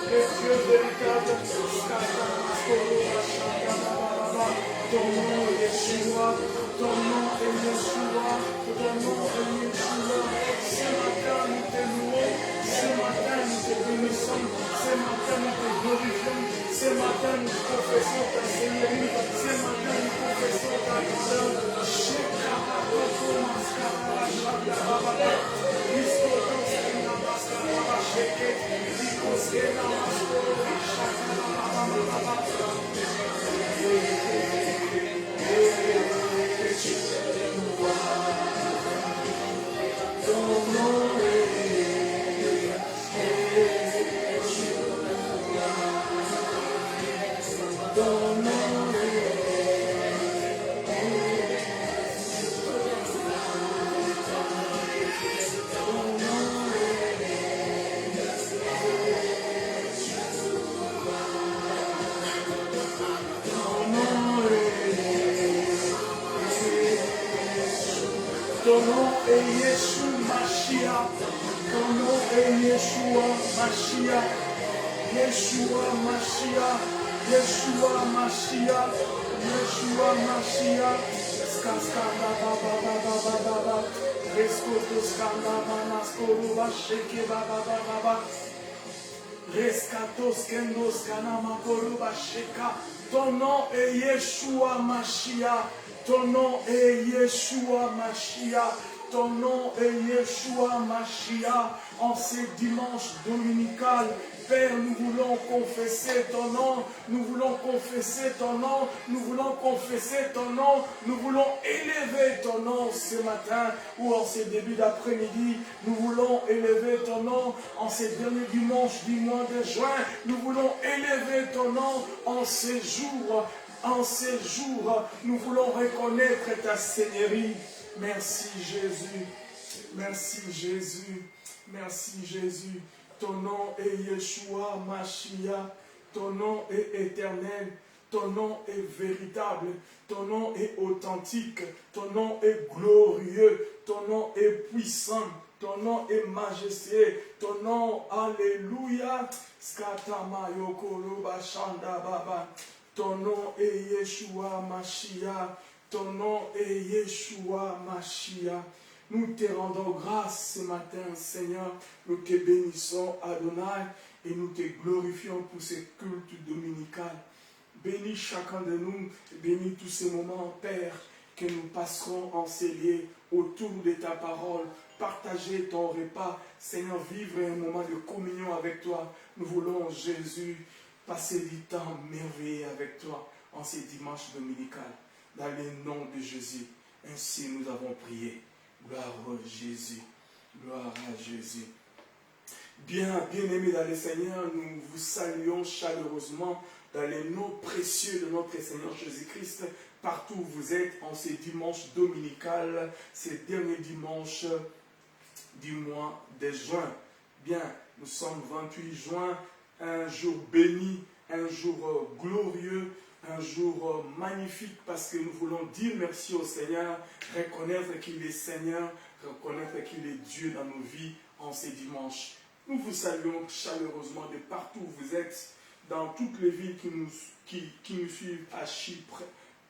et Dieu véritable. Ton nom est Yeshua, ton nom est Yeshua, ton nom est Yeshua. Ce matin nous te louons, ce matin nous te bénissons, ce matin nous te glorifions, ce matin nous confessons ta Seigneurie, ce matin nous confessons ta grandeur. Ton nom est Yeshua Mashiach. Ton nom est Yeshua Mashiach. Yeshua Mashiach. Yeshua Mashiach. Yeshua Mashiach. Skaskanda baba baba baba. Reskoto skanda manaskoro basheke baba baba. Reskatos kendos kanama koro basheka. Ton nom est Yeshua Mashiach. Ton nom est Yeshua Mashiach. Ton nom est Yeshua Mashiach. En ces dimanches dominicales, Père, nous voulons confesser ton nom. Nous voulons confesser ton nom. Nous voulons confesser ton nom. Nous voulons élever ton nom ce matin ou en ces débuts d'après-midi. Nous voulons élever ton nom en ces derniers dimanches du mois de juin. Nous voulons élever ton nom en ces jours. En ces jours, nous voulons reconnaître ta Seigneurie. Merci Jésus. Merci Jésus. Merci Jésus. Ton nom est Yeshua Mashiach. Ton nom est éternel. Ton nom est véritable. Ton nom est authentique. Ton nom est glorieux. Ton nom est puissant. Ton nom est majestueux. Ton nom, alléluia. Skatama yokolo bashanda baba. Ton nom est Yeshua Mashiach. Ton nom est Yeshua Mashiach. Nous te rendons grâce ce matin, Seigneur. Nous te bénissons, Adonai, et nous te glorifions pour ces cultes dominicales. Bénis chacun de nous, bénis tous ces moments, Père, que nous passerons en ces lieux autour de ta parole. Partager ton repas, Seigneur, vivre un moment de communion avec toi. Nous voulons, Jésus, passer du temps merveilleux avec toi en ces dimanches dominicales. Dans le nom de Jésus, ainsi nous avons prié. Gloire à Jésus. Gloire à Jésus. Bien-aimés dans le Seigneur, nous vous saluons chaleureusement dans les noms précieux de notre Seigneur Jésus-Christ, partout où vous êtes en ces dimanches dominicales, ces derniers dimanches du mois de juin. Bien, nous sommes 28 juin, un jour béni, un jour glorieux, un jour magnifique parce que nous voulons dire merci au Seigneur, reconnaître qu'il est Seigneur, reconnaître qu'il est Dieu dans nos vies en ces dimanches. Nous vous saluons chaleureusement de partout où vous êtes, dans toutes les villes qui nous suivent à Chypre,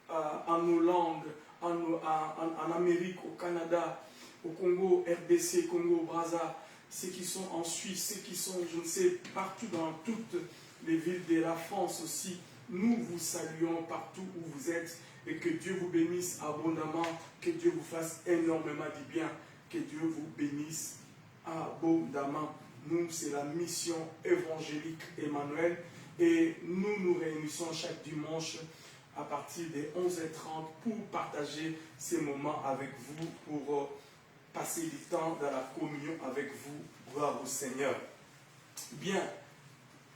en Hollande, en Amérique, au Canada, au Congo, RDC, Congo, Brazza, ceux qui sont en Suisse, ceux qui sont, je ne sais, partout dans toutes les villes de la France aussi. Nous vous saluons partout où vous êtes et que Dieu vous bénisse abondamment, que Dieu vous fasse énormément du bien, que Dieu vous bénisse abondamment. Nous, c'est la mission évangélique Emmanuel et nous nous réunissons chaque dimanche à partir de 11h30 pour partager ces moments avec vous, pour passer du temps dans la communion avec vous. Gloire au Seigneur. Bien,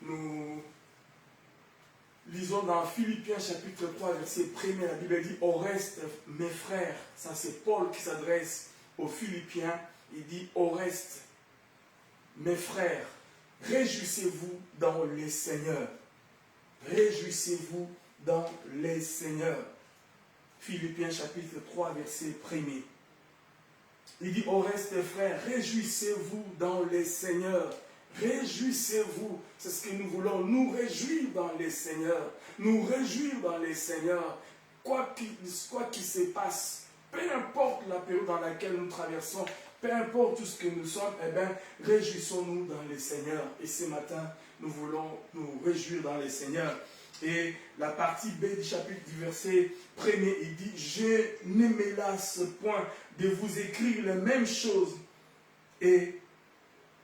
nous lisons dans Philippiens chapitre 3, verset 1er, la Bible dit « Au reste, mes frères », ça c'est Paul qui s'adresse aux Philippiens, il dit « Au reste, mes frères, réjouissez-vous dans les Seigneurs. Réjouissez-vous dans les Seigneurs. » Philippiens chapitre 3, verset 1er. Il dit « Au reste, frères, réjouissez-vous dans les Seigneurs. Réjouissez-vous. C'est ce que nous voulons, nous réjouir dans les Seigneurs. Nous réjouir dans les Seigneurs. Quoi qu'il se passe, peu importe la période dans laquelle nous traversons, peu importe tout ce que nous sommes, eh bien, réjouissons-nous dans les Seigneurs. Et ce matin, nous voulons nous réjouir dans les Seigneurs. Et la partie B du chapitre du verset 1er, il dit « Je ne me lasse point de vous écrire les mêmes choses. Et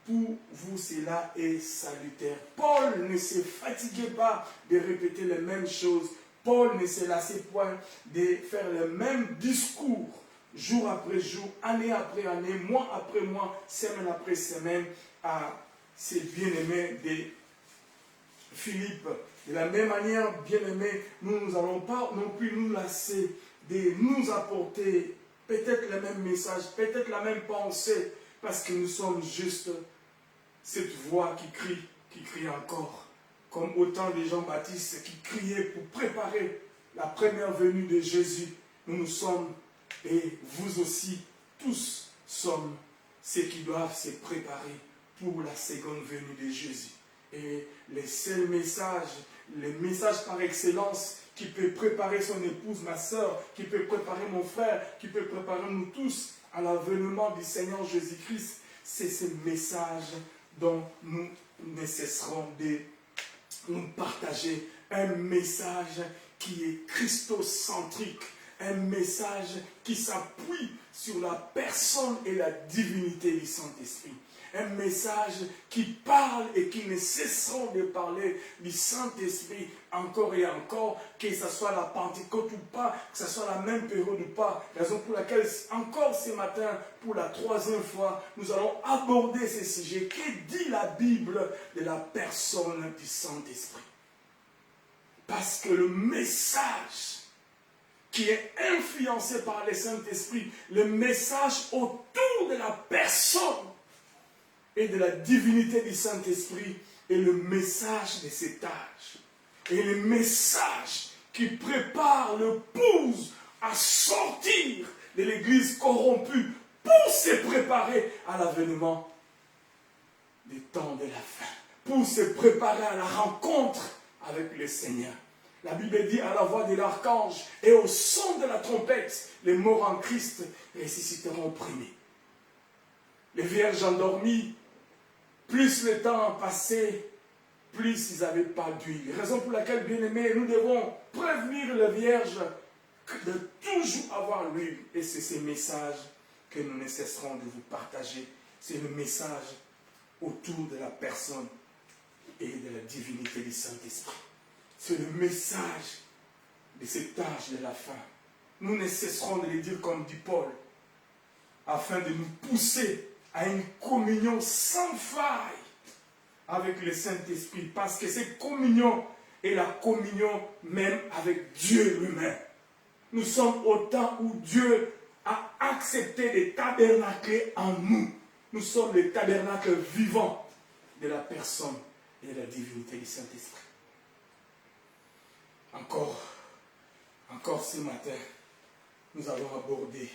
pour vous, cela est salutaire. » Paul ne se fatiguait pas de répéter les mêmes choses. Paul ne se lassait point de faire le même discours, jour après jour, année après année, mois après mois, semaine après semaine, à ses bien-aimés de Philippe. De la même manière, bien-aimés, nous n'allons pas non plus nous lasser de nous apporter peut-être le même message, peut-être la même pensée, parce que nous sommes juste cette voix qui crie encore. Comme autant de Jean-Baptiste qui criaient pour préparer la première venue de Jésus. Nous sommes, et vous aussi, tous sommes ceux qui doivent se préparer pour la seconde venue de Jésus. Et les seuls messages, les messages par excellence qui peut préparer son épouse, ma soeur, qui peut préparer mon frère, qui peut préparer nous tous à l'avènement du Seigneur Jésus-Christ, c'est ce message dont nous ne cesserons de nous partager, un message qui est christocentrique, un message qui s'appuie sur la personne et la divinité du Saint-Esprit. Un message qui parle et qui ne cesseront de parler du Saint-Esprit encore et encore, que ce soit la Pentecôte ou pas, que ce soit la même période ou pas. Raison pour laquelle, encore ce matin, pour la troisième fois, nous allons aborder ce sujet. Que dit la Bible de la personne du Saint-Esprit? Parce que le message qui est influencé par le Saint-Esprit, le message autour de la personne et de la divinité du Saint-Esprit est le message de cet âge. Et le message qui prépare l'épouse à sortir de l'église corrompue pour se préparer à l'avènement des temps de la fin, pour se préparer à la rencontre avec le Seigneur. La Bible dit à la voix de l'archange et au son de la trompette, les morts en Christ ressusciteront premiers. Les vierges endormies, plus le temps passé, plus ils n'avaient pas d'huile. Raison pour laquelle, bien aimés, nous devons prévenir les vierges de toujours avoir l'huile. Et c'est ce message que nous ne cesserons de vous partager. C'est le message autour de la personne et de la divinité du Saint-Esprit. C'est le message de cet âge de la fin. Nous ne cesserons de le dire comme dit Paul, afin de nous pousser à une communion sans faille avec le Saint-Esprit, parce que cette communion est la communion même avec Dieu lui-même. Nous sommes au temps où Dieu a accepté de tabernacler en nous. Nous sommes le tabernacle vivant de la personne et de la divinité du Saint-Esprit. Encore ce matin, nous allons aborder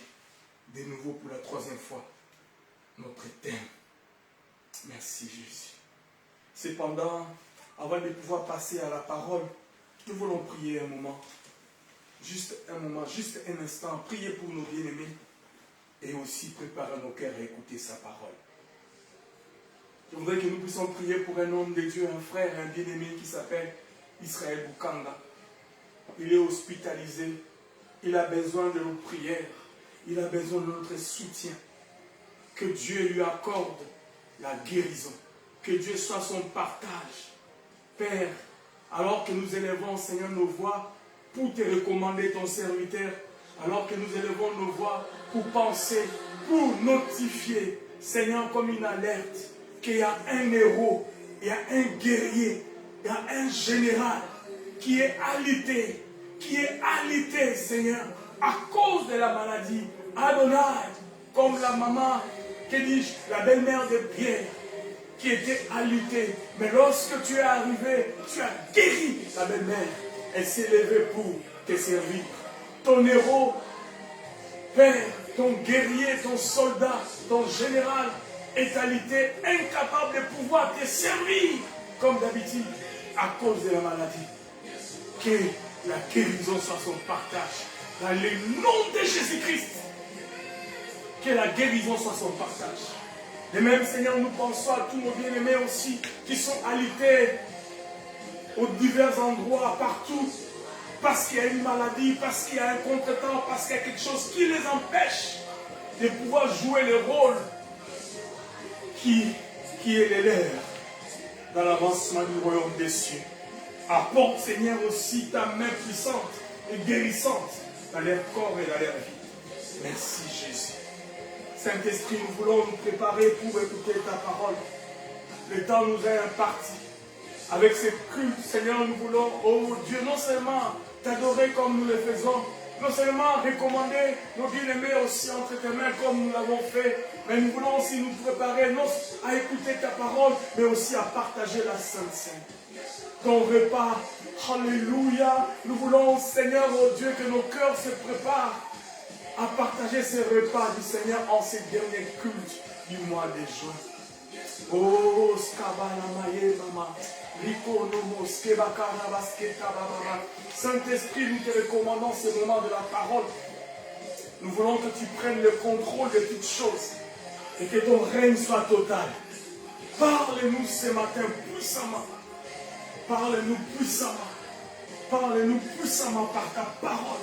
de nouveau pour la troisième fois notre thème. Merci Jésus. Cependant, avant de pouvoir passer à la parole, nous voulons prier un moment, juste un instant, prier pour nos bien-aimés et aussi préparer nos cœurs à écouter sa parole. Je voudrais que nous puissions prier pour un homme de Dieu, un frère, un bien-aimé qui s'appelle Israël Bukanga. Il est hospitalisé, il a besoin de nos prières, il a besoin de notre soutien. Que Dieu lui accorde la guérison, que Dieu soit son partage. Père, alors que nous élevons, Seigneur, nos voix pour te recommander ton serviteur, alors que nous élevons nos voix pour penser, pour notifier, Seigneur, comme une alerte, qu'il y a un héros, il y a un guerrier, il y a un général qui est alité, Seigneur, à cause de la maladie. Adonai, comme la maman, que dis-je, la belle-mère de Pierre, qui était alitée. Mais lorsque tu es arrivé, tu as guéri la belle-mère. Elle s'est levée pour te servir. Ton héros, Père, ton guerrier, ton soldat, ton général, est alité incapable de pouvoir te servir comme d'habitude à cause de la maladie. Que la guérison soit son partage. Dans le nom de Jésus-Christ. Que la guérison soit son partage. Et même, Seigneur, nous pensons à tous nos bien-aimés aussi qui sont alités aux divers endroits, partout, parce qu'il y a une maladie, parce qu'il y a un contretemps, parce qu'il y a quelque chose qui les empêche de pouvoir jouer le rôle qui est le leur dans l'avancement du royaume des cieux. Apporte, Seigneur, aussi ta main puissante et guérissante dans leur corps et dans leur vie. Merci, Jésus. Saint-Esprit, nous voulons nous préparer pour écouter ta parole. Le temps nous est imparti. Avec ces cultes, Seigneur, nous voulons, oh Dieu, non seulement t'adorer comme nous le faisons, non seulement recommander nos bien-aimés aussi entre tes mains comme nous l'avons fait, mais nous voulons aussi nous préparer non à écouter ta parole, mais aussi à partager la Sainte Seine. Ton repas, alléluia. Nous voulons, Seigneur, oh Dieu, que nos cœurs se préparent à partager ce repas du Seigneur en ces derniers cultes du mois de juin. Oh, Skabalamaye, Mama. Saint-Esprit, nous te recommandons ce moment de la parole. Nous voulons que tu prennes le contrôle de toutes choses et que ton règne soit total. Parle-nous ce matin puissamment. Parle-nous puissamment. Parle-nous puissamment par ta parole.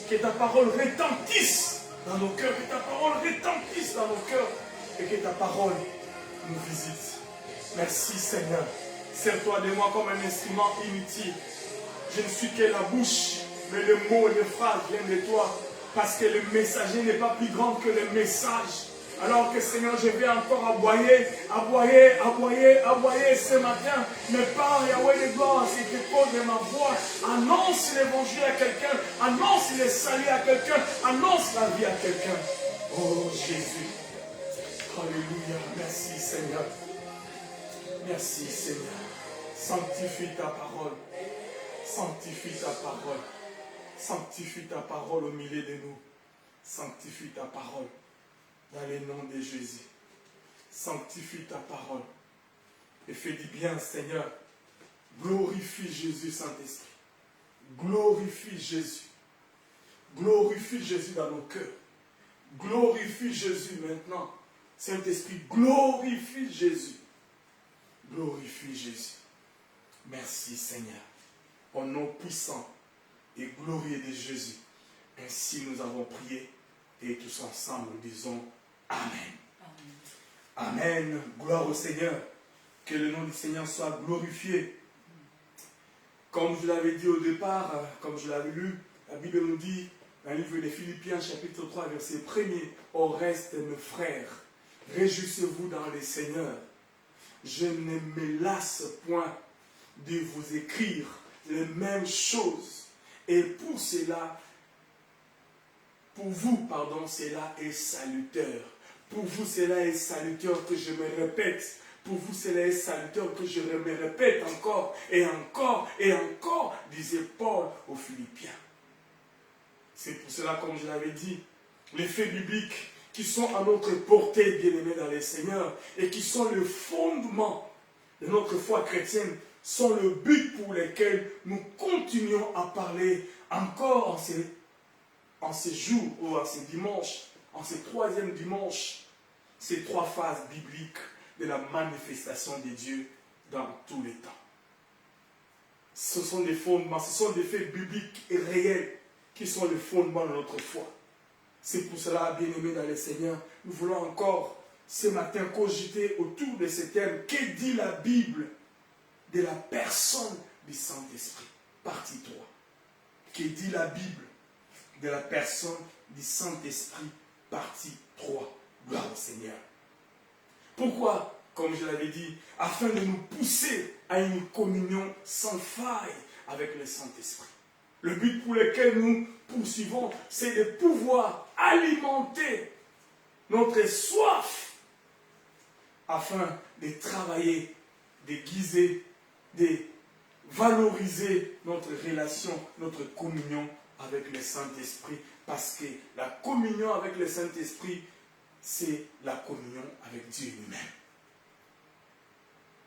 Que ta parole retentisse dans nos cœurs. Que ta parole retentisse dans nos cœurs. Et que ta parole nous visite. Merci Seigneur. Sers-toi de moi comme un instrument inutile. Je ne suis que la bouche, mais le mot et les phrases viennent de toi. Parce que le messager n'est pas plus grand que le message. Alors que Seigneur, je vais encore aboyer ce matin. Mais par Yahweh de gloire, c'est que de ma voix, annonce l'évangile à quelqu'un, annonce le salut à quelqu'un, annonce la vie à quelqu'un. Oh Jésus. Alléluia. Merci Seigneur. Merci Seigneur. Sanctifie ta parole. Sanctifie ta parole. Sanctifie ta parole au milieu de nous. Sanctifie ta parole. Dans le nom de Jésus. Sanctifie ta parole. Et fais du bien, Seigneur. Glorifie Jésus, Saint-Esprit. Glorifie Jésus. Glorifie Jésus dans nos cœurs. Glorifie Jésus maintenant. Saint-Esprit, glorifie Jésus. Glorifie Jésus. Merci, Seigneur. Au nom puissant et glorieux de Jésus. Ainsi nous avons prié et tous ensemble nous disons Amen. Amen. Amen. Gloire au Seigneur. Que le nom du Seigneur soit glorifié. Comme je l'avais dit au départ, comme je l'avais lu, la Bible nous dit, dans le livre des Philippiens, chapitre 3, verset 1er, au reste, mes frères, réjouissez-vous dans le Seigneur. Je ne me lasse point de vous écrire les mêmes choses. Et pour cela, pour vous, cela est salutaire. Pour vous, cela est salutaire que je me répète. Pour vous, cela est salutaire que je me répète encore et encore et encore, disait Paul aux Philippiens. C'est pour cela, comme je l'avais dit, les faits bibliques qui sont à notre portée, bien-aimés dans les Seigneurs, et qui sont le fondement de notre foi chrétienne, sont le but pour lequel nous continuons à parler encore en ces jours, ou en ces dimanches, en ces troisièmes dimanches, ces trois phases bibliques de la manifestation de Dieu dans tous les temps. Ce sont des fondements, ce sont des faits bibliques et réels qui sont le fondement de notre foi. C'est pour cela, bien-aimés dans le Seigneur, nous voulons encore ce matin cogiter autour de ce thème. Que dit la Bible de la personne du Saint-Esprit? Partie 3. Que dit la Bible de la personne du Saint-Esprit? Partie 3. Gloire au Seigneur. Pourquoi? Comme je l'avais dit, afin de nous pousser à une communion sans faille avec le Saint-Esprit. Le but pour lequel nous poursuivons, c'est de pouvoir alimenter notre soif afin de travailler, de guiser, de valoriser notre relation, notre communion avec le Saint-Esprit. Parce que la communion avec le Saint-Esprit c'est la communion avec Dieu lui-même.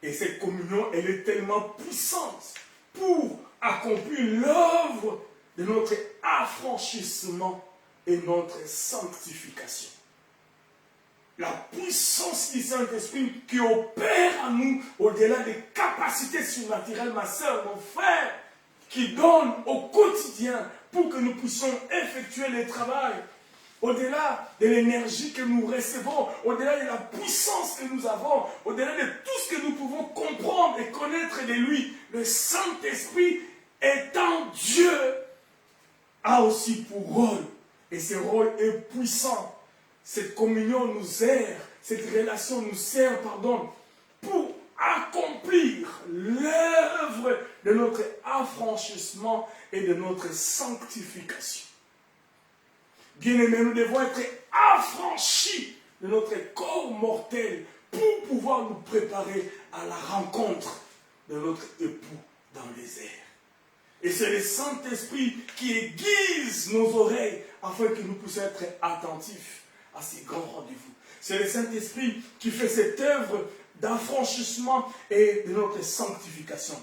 Et cette communion, elle est tellement puissante pour accomplir l'œuvre de notre affranchissement et notre sanctification. La puissance du Saint-Esprit qui opère en nous au-delà des capacités surnaturelles, ma soeur, mon frère, qui donne au quotidien pour que nous puissions effectuer le travail, au-delà de l'énergie que nous recevons, au-delà de la puissance que nous avons, au-delà de tout ce que nous pouvons comprendre et connaître de lui, le Saint-Esprit, étant Dieu, a aussi pour rôle, et ce rôle est puissant. Cette communion nous sert, cette relation nous sert, pour accomplir l'œuvre de notre affranchissement et de notre sanctification. Bien-aimés, nous devons être affranchis de notre corps mortel pour pouvoir nous préparer à la rencontre de notre époux dans les airs. Et c'est le Saint-Esprit qui aiguise nos oreilles afin que nous puissions être attentifs à ces grands rendez-vous. C'est le Saint-Esprit qui fait cette œuvre d'affranchissement et de notre sanctification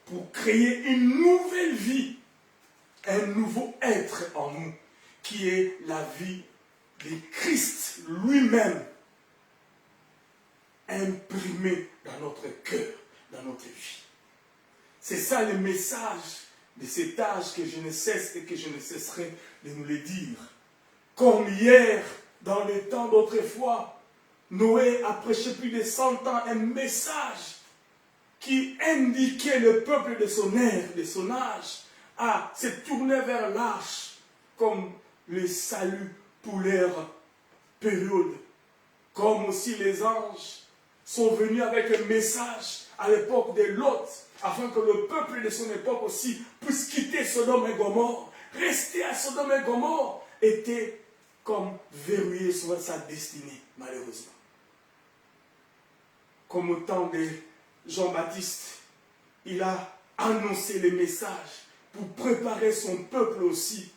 pour créer une nouvelle vie, un nouveau être en nous, qui est la vie de Christ lui-même, imprimé dans notre cœur, dans notre vie. C'est ça le message de cet âge que je ne cesse et que je ne cesserai de nous le dire. Comme hier, dans les temps d'autrefois, Noé a prêché plus de 100 ans un message qui indiquait le peuple de son ère, de son âge, à se tourner vers l'arche comme le salut pour leur période. Comme aussi les anges sont venus avec un message à l'époque de Lot, afin que le peuple de son époque aussi puisse quitter Sodome et Gomorrhe. Rester à Sodome et Gomorrhe était comme verrouillé sur sa destinée, malheureusement. Comme au temps de Jean-Baptiste, il a annoncé les messages pour préparer son peuple aussi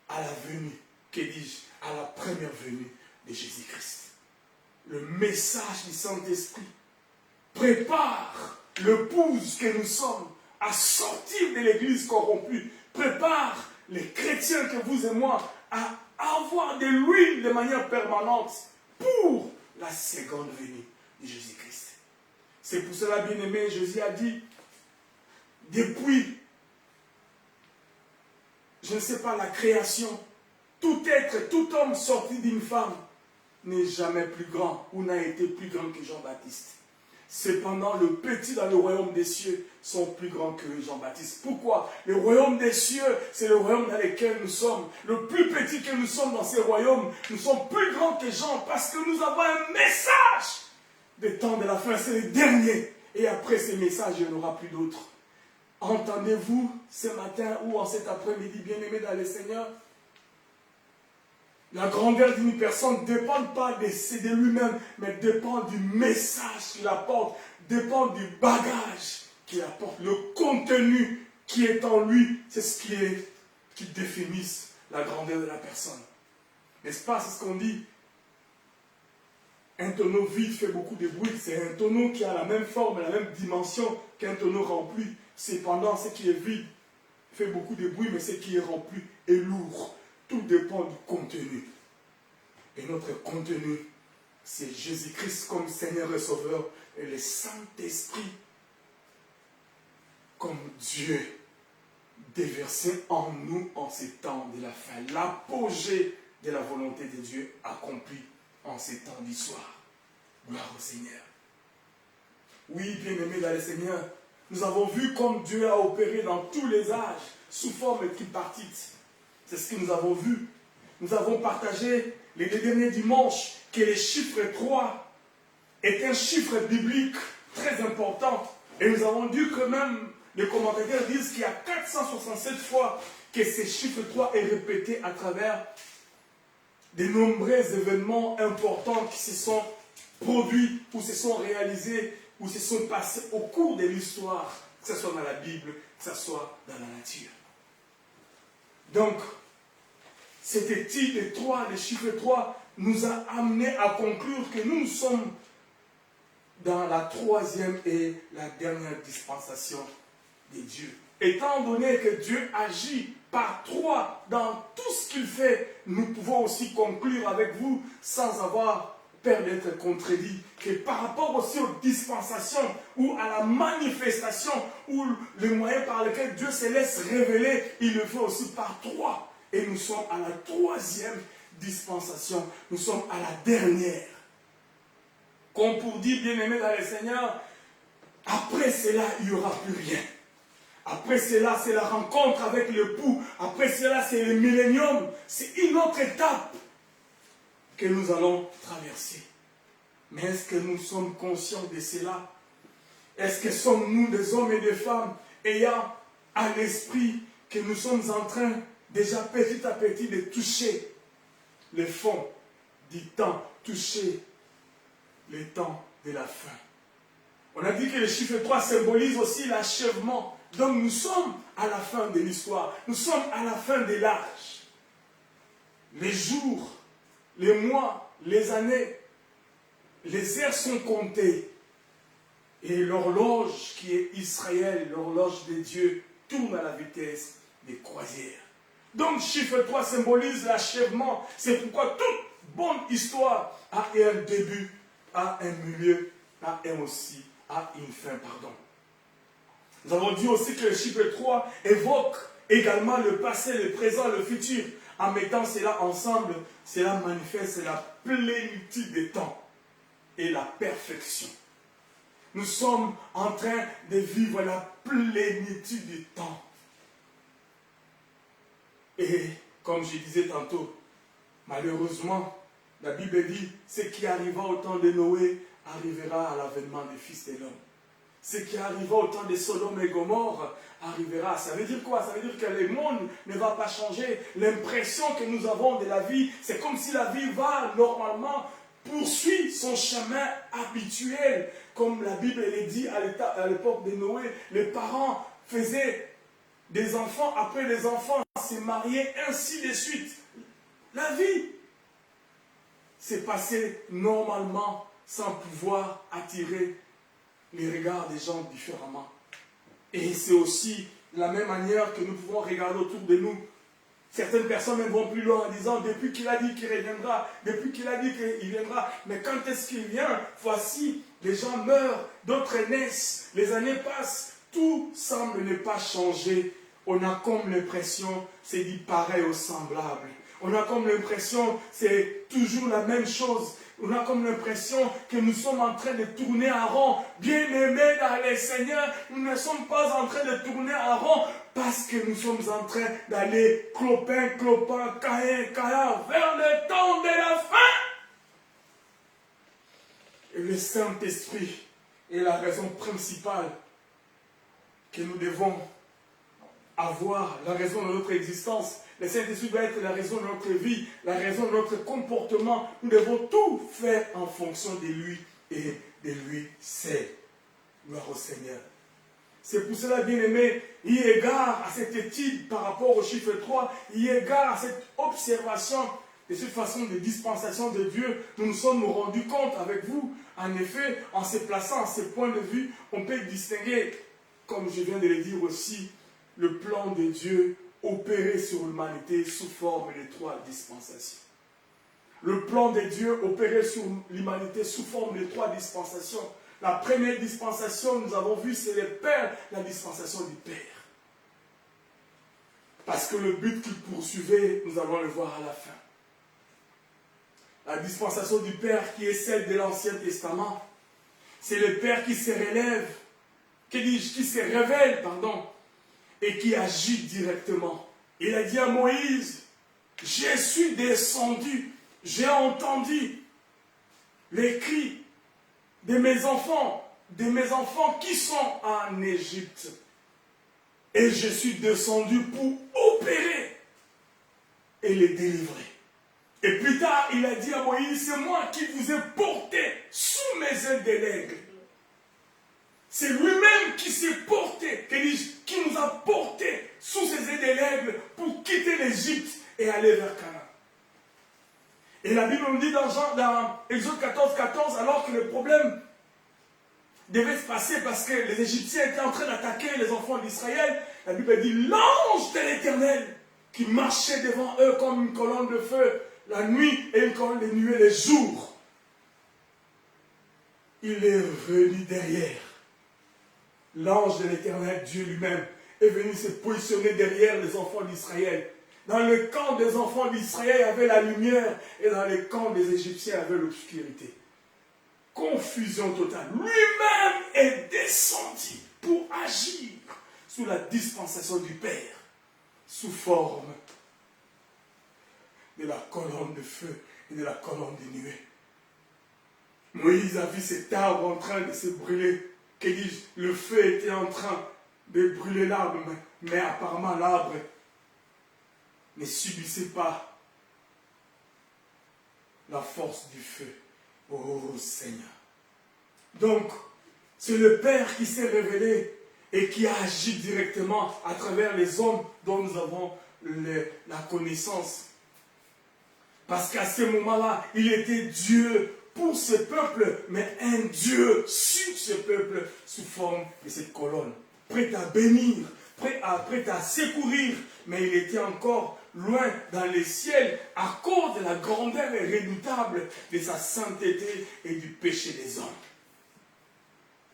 à la venue, que dis-je, à la première venue de Jésus-Christ. Le message du Saint-Esprit prépare l'épouse que nous sommes à sortir de l'église corrompue, prépare les chrétiens que vous et moi à avoir de l'huile de manière permanente pour la seconde venue de Jésus-Christ. C'est pour cela, bien-aimé, Jésus a dit, depuis, je ne sais pas, la création, tout être, tout homme sorti d'une femme n'est jamais plus grand ou n'a été plus grand que Jean-Baptiste. Cependant, le petit dans le royaume des cieux sont plus grands que Jean-Baptiste. Pourquoi? Le royaume des cieux, c'est le royaume dans lequel nous sommes. Le plus petit que nous sommes dans ces royaumes, nous sommes plus grands que Jean parce que nous avons un message des temps de la fin. C'est le dernier. Et après ces messages, il n'y en aura plus d'autres. Entendez-vous ce matin ou en cet après-midi, bien-aimés dans le Seigneur? La grandeur d'une personne ne dépend pas de lui-même, mais dépend du message qu'il apporte, dépend du bagage qu'il apporte, le contenu qui est en lui, c'est ce qui définit la grandeur de la personne. N'est-ce pas, c'est ce qu'on dit? Un tonneau vide fait beaucoup de bruit, c'est un tonneau qui a la même forme, la même dimension qu'un tonneau rempli. Cependant, ce qui est vide fait beaucoup de bruit, mais ce qui est rempli est lourd. Tout dépend du contenu. Et notre contenu, c'est Jésus-Christ comme Seigneur et Sauveur et le Saint-Esprit comme Dieu déversé en nous en ces temps de la fin. L'apogée de la volonté de Dieu accomplie en ces temps d'histoire. Gloire au Seigneur. Oui, bien-aimés dans le Seigneur, nous avons vu comme Dieu a opéré dans tous les âges sous forme tripartite. C'est ce que nous avons vu. Nous avons partagé les deux derniers dimanches que le chiffre 3 est un chiffre biblique très important. Et nous avons dit que même les commentateurs disent qu'il y a 467 fois que ce chiffre 3 est répété à travers de nombreux événements importants qui se sont produits ou se sont réalisés ou se sont passés au cours de l'histoire, que ce soit dans la Bible, que ce soit dans la nature. Donc, cette étude de 3, le chiffre 3, nous a amené à conclure que nous sommes dans la troisième et la dernière dispensation de Dieu. Étant donné que Dieu agit par 3 dans tout ce qu'il fait, nous pouvons aussi conclure avec vous, sans avoir peur d'être contredit, que par rapport aussi aux dispensations ou à la manifestation ou le moyen par lequel Dieu se laisse révéler, il le fait aussi par 3. Et nous sommes à la troisième dispensation, nous sommes à la dernière. Comme pour dire, bien-aimé dans le Seigneur, après cela, il n'y aura plus rien. Après cela, c'est la rencontre avec l'époux. Après cela, c'est le millénium. C'est une autre étape que nous allons traverser. Mais est-ce que nous sommes conscients de cela? Est-ce que sommes-nous des hommes et des femmes ayant à l'esprit que nous sommes en train déjà petit à petit de toucher le fond du temps, toucher le temps de la fin? On a dit que le chiffre 3 symbolise aussi l'achèvement. Donc nous sommes à la fin de l'histoire. Nous sommes à la fin de l'âge. Les jours, les mois, les années, les heures sont comptées. Et l'horloge qui est Israël, l'horloge de Dieu, tourne à la vitesse des croisières. Donc chiffre 3 symbolise l'achèvement. C'est pourquoi toute bonne histoire a un début, a un milieu, a une fin, pardon. Nous avons dit aussi que le chiffre 3 évoque également le passé, le présent, le futur. En mettant cela ensemble, cela manifeste la plénitude des temps et la perfection. Nous sommes en train de vivre la plénitude du temps. Et comme je disais tantôt, malheureusement, la Bible dit, ce qui arriva au temps de Noé arrivera à l'avènement des fils de l'homme. Ce qui arriva au temps de Sodome et Gomorre arrivera. Ça veut dire quoi? Ça veut dire que le monde ne va pas changer. L'impression que nous avons de la vie, c'est comme si la vie va normalement poursuivre son chemin habituel. Comme la Bible le dit à l'époque de Noé, les parents faisaient des enfants, après les enfants se mariaient, ainsi de suite. La vie s'est passée normalement sans pouvoir attirer les regards des gens différemment. Et c'est aussi de la même manière que nous pouvons regarder autour de nous. Certaines personnes même vont plus loin en disant, depuis qu'il a dit qu'il reviendra, depuis qu'il a dit qu'il viendra, mais quand est-ce qu'il vient? Voici, les gens meurent, d'autres naissent, les années passent, tout semble ne pas changer. On a comme l'impression, c'est dit pareil au semblable. On a comme l'impression, c'est toujours la même chose. On a comme l'impression que nous sommes en train de tourner en rond. Bien-aimés dans les Seigneurs, nous ne sommes pas en train de tourner en rond parce que nous sommes en train d'aller clopin, caïn, vers le temps de la fin. Et le Saint-Esprit est la raison principale que nous devons avoir, la raison de notre existence. Le Saint-Esprit doit être la raison de notre vie, la raison de notre comportement. Nous devons tout faire en fonction de lui et de lui seul. Gloire au Seigneur. C'est pour cela, bien-aimé, il égard à cette étude par rapport au chiffre 3, il égard à cette observation de cette façon de dispensation de Dieu, nous nous sommes rendus compte avec vous. En effet, en se plaçant à ce point de vue, on peut distinguer, comme je viens de le dire aussi, le plan de Dieu opéré sur l'humanité sous forme de 3 dispensations. Le plan de Dieu opéré sur l'humanité sous forme de 3 dispensations. La première dispensation, nous avons vu, c'est le Père, la dispensation du Père. Parce que le but qu'il poursuivait, nous allons le voir à la fin. La dispensation du Père qui est celle de l'Ancien Testament, c'est le Père qui se relève, qui se révèle, et qui agit directement. Il a dit à Moïse, je suis descendu, j'ai entendu les cris de mes enfants qui sont en Égypte. Et je suis descendu pour opérer et les délivrer. Et plus tard, il a dit à Moïse, c'est moi qui vous ai porté sous mes ailes de l'aigle. C'est lui-même qui s'est porté, qui nous a porté sous ses ailes de l'aigle pour quitter l'Égypte et aller vers Canaan. Et la Bible nous dit dans Exode 14, 14, alors que le problème devait se passer parce que les Égyptiens étaient en train d'attaquer les enfants d'Israël, la Bible dit l'ange de l'Éternel qui marchait devant eux comme une colonne de feu la nuit et une colonne de nuée les jours. Il est venu derrière. L'ange de l'Éternel, Dieu lui-même, est venu se positionner derrière les enfants d'Israël. Dans le camp des enfants d'Israël, il y avait la lumière, et dans le camp des Égyptiens, il y avait l'obscurité. Confusion totale. Lui-même est descendu pour agir sous la dispensation du Père, sous forme de la colonne de feu et de la colonne de nuée. Moïse a vu cet arbre en train de se brûler. Que dis-je? Le feu était en train de brûler l'arbre, mais apparemment l'arbre ne subissait pas la force du feu. Oh Seigneur. Donc, c'est le Père qui s'est révélé et qui a agi directement à travers les hommes dont nous avons la connaissance. Parce qu'à ce moment-là, il était Dieu pour ce peuple, mais un Dieu sur ce peuple sous forme de cette colonne. Prêt à bénir, prêt à secourir, mais il était encore loin dans les ciels à cause de la grandeur redoutable de sa sainteté et du péché des hommes.